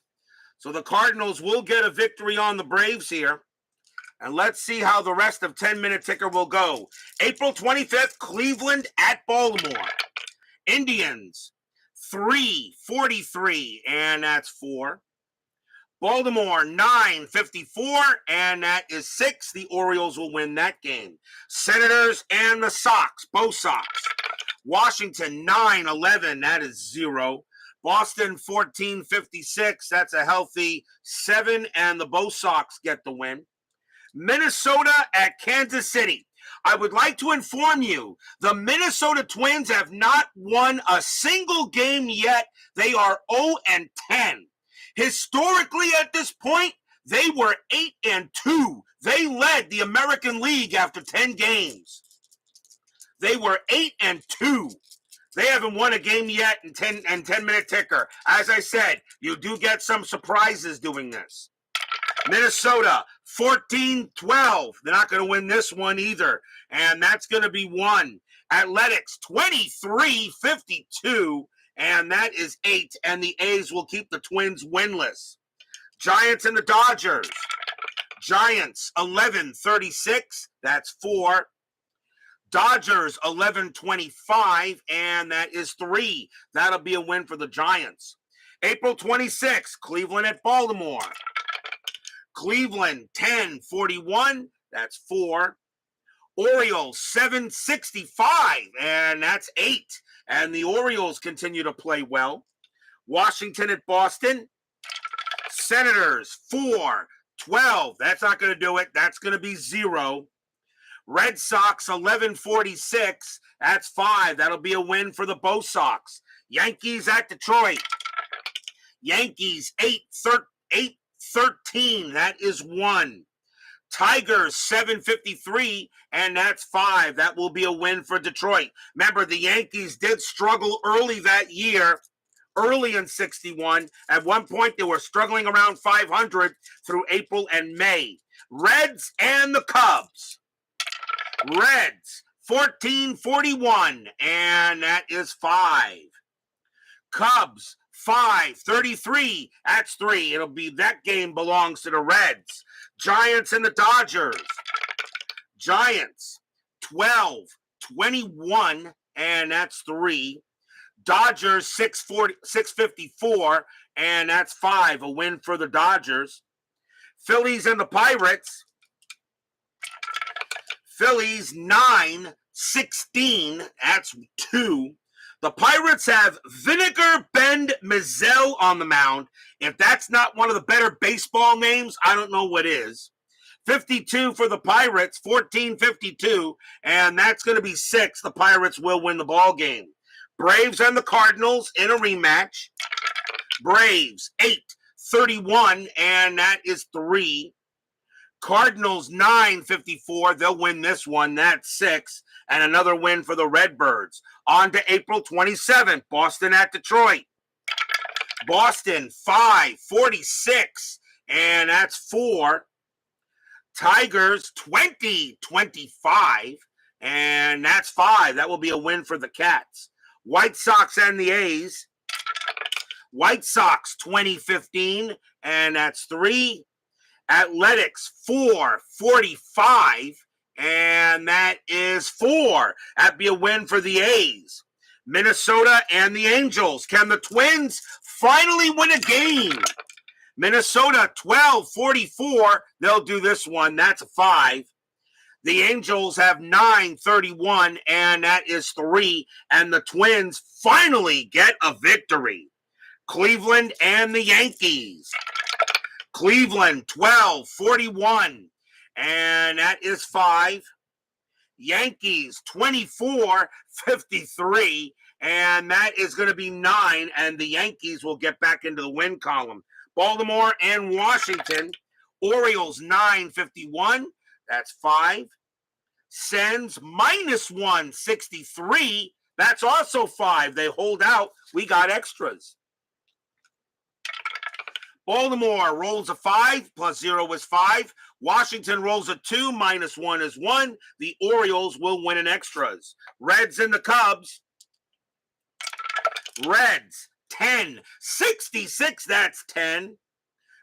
so the Cardinals will get a victory on the Braves here. And let's see how the rest of 10-minute ticker will go. April 25th, Cleveland at Baltimore. Indians, 343, and that's 4. Baltimore, 954, and that is 6. The Orioles will win that game. Senators and the Sox, both Sox. Washington, 911, that is 0. Boston, 1456, that's a healthy 7, and the both Sox get the win. Minnesota at Kansas City. I would like to inform you, the Minnesota Twins have not won a single game yet. They are 0-10. Historically, at this point, they were 8-2. They led the American League after 10 games. They were 8-2. They haven't won a game yet in 10-minute ticker. As I said, you do get some surprises doing this. Minnesota, 14-12. They're not going to win this one either. And that's going to be 1. Athletics, 23-52. And that is 8. And the A's will keep the Twins winless. Giants and the Dodgers. Giants, 11-36. That's 4. Dodgers 11-25, and that is 3. That'll be a win for the Giants. April 26th, Cleveland at Baltimore. Cleveland 10-41, that's 4. Orioles 7-65, and that's 8. And the Orioles continue to play well. Washington at Boston. Senators 4-12. That's not going to do it. That's going to be 0. Red Sox 11-46. That's 5. That'll be a win for the Bo Sox. Yankees at Detroit. Yankees 8-13. That is 1. Tigers 7-53, and that's 5. That will be a win for Detroit. Remember, the Yankees did struggle early that year, early in 61. At one point, they were struggling around 500 through April and May. Reds and the Cubs. Reds, 14-41, and that is 5. Cubs, 5-33, that's 3. It'll be that game belongs to the Reds. Giants and the Dodgers. Giants, 12-21, and that's 3. Dodgers, 654, and that's 5. A win for the Dodgers. Phillies and the Pirates. Phillies 9-16, that's 2. The Pirates have Vinegar Bend Mizell on the mound. If that's not one of the better baseball names, I don't know what is. 52 for the Pirates, 14-52, and that's going to be 6. The Pirates will win the ball game. Braves and the Cardinals in a rematch. Braves 8-31, and that is 3. Cardinals 9-54. They'll win this one. That's 6. And another win for the Redbirds. On to April 27th. Boston at Detroit. Boston 5-46. And that's 4. Tigers 20-25. And that's 5. That will be a win for the Cats. White Sox and the A's. White Sox 20-15. And that's 3. Athletics 4-45, and that is 4. That'd be a win for the A's. Minnesota and the Angels. Can the Twins finally win a game? Minnesota 12-44. They'll do this one. That's a 5. The Angels have 9-31, and that is 3. And the Twins finally get a victory. Cleveland and the Yankees. Cleveland 12-41, and that is 5. Yankees 24-53, and that is going to be 9, and the Yankees will get back into the win column. Baltimore and Washington. Orioles 9-51, that's 5. Sens -163, that's also 5. They hold out. We got extras. Baltimore rolls a 5, +0 is 5. Washington rolls a 2, -1 is 1. The Orioles will win in extras. Reds and the Cubs. Reds, 10-66, that's 10.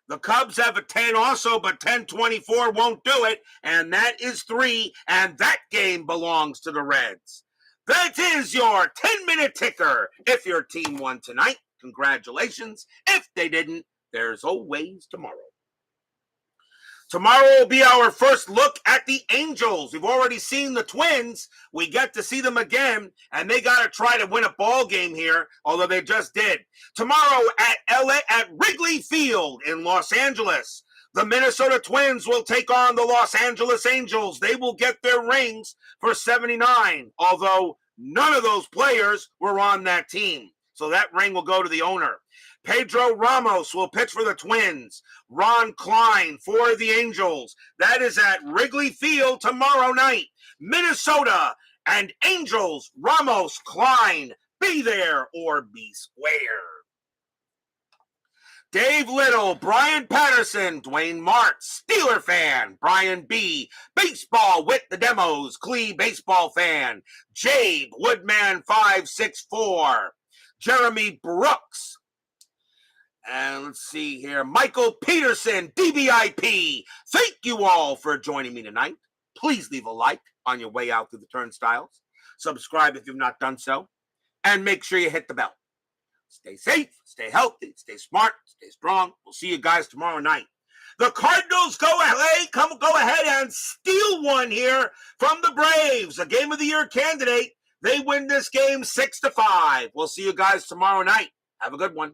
The Cubs have a 10 also, but 10-24 won't do it, and that is 3, and that game belongs to the Reds. That is your 10-minute ticker. If your team won tonight, congratulations. If they didn't, there's always tomorrow. Tomorrow will be our first look at the Angels. We've already seen the Twins. We get to see them again, and they got to try to win a ball game here, although they just did. Tomorrow at Wrigley Field in Los Angeles, the Minnesota Twins will take on the Los Angeles Angels. They will get their rings for 79, although none of those players were on that team. So that ring will go to the owner. Pedro Ramos will pitch for the Twins. Ron Klein for the Angels. That is at Wrigley Field tomorrow night. Minnesota and Angels, Ramos, Klein. Be there or be square. Dave Little, Brian Patterson, Dwayne Martz, Steeler fan, Brian B, Baseball with the Demos, Clee Baseball fan, Jabe, Woodman 564, Jeremy Brooks, and let's see here, Michael Peterson, DBIP. Thank you all for joining me tonight. Please leave a like on your way out through the turnstiles. Subscribe if you've not done so, and make sure you hit the bell. Stay safe, stay healthy, stay smart, stay strong. We'll see you guys tomorrow night. The Cardinals go ahead and steal one here from the Braves, a Game of the Year candidate. They win this game 6-5. We'll see you guys tomorrow night. Have a good one.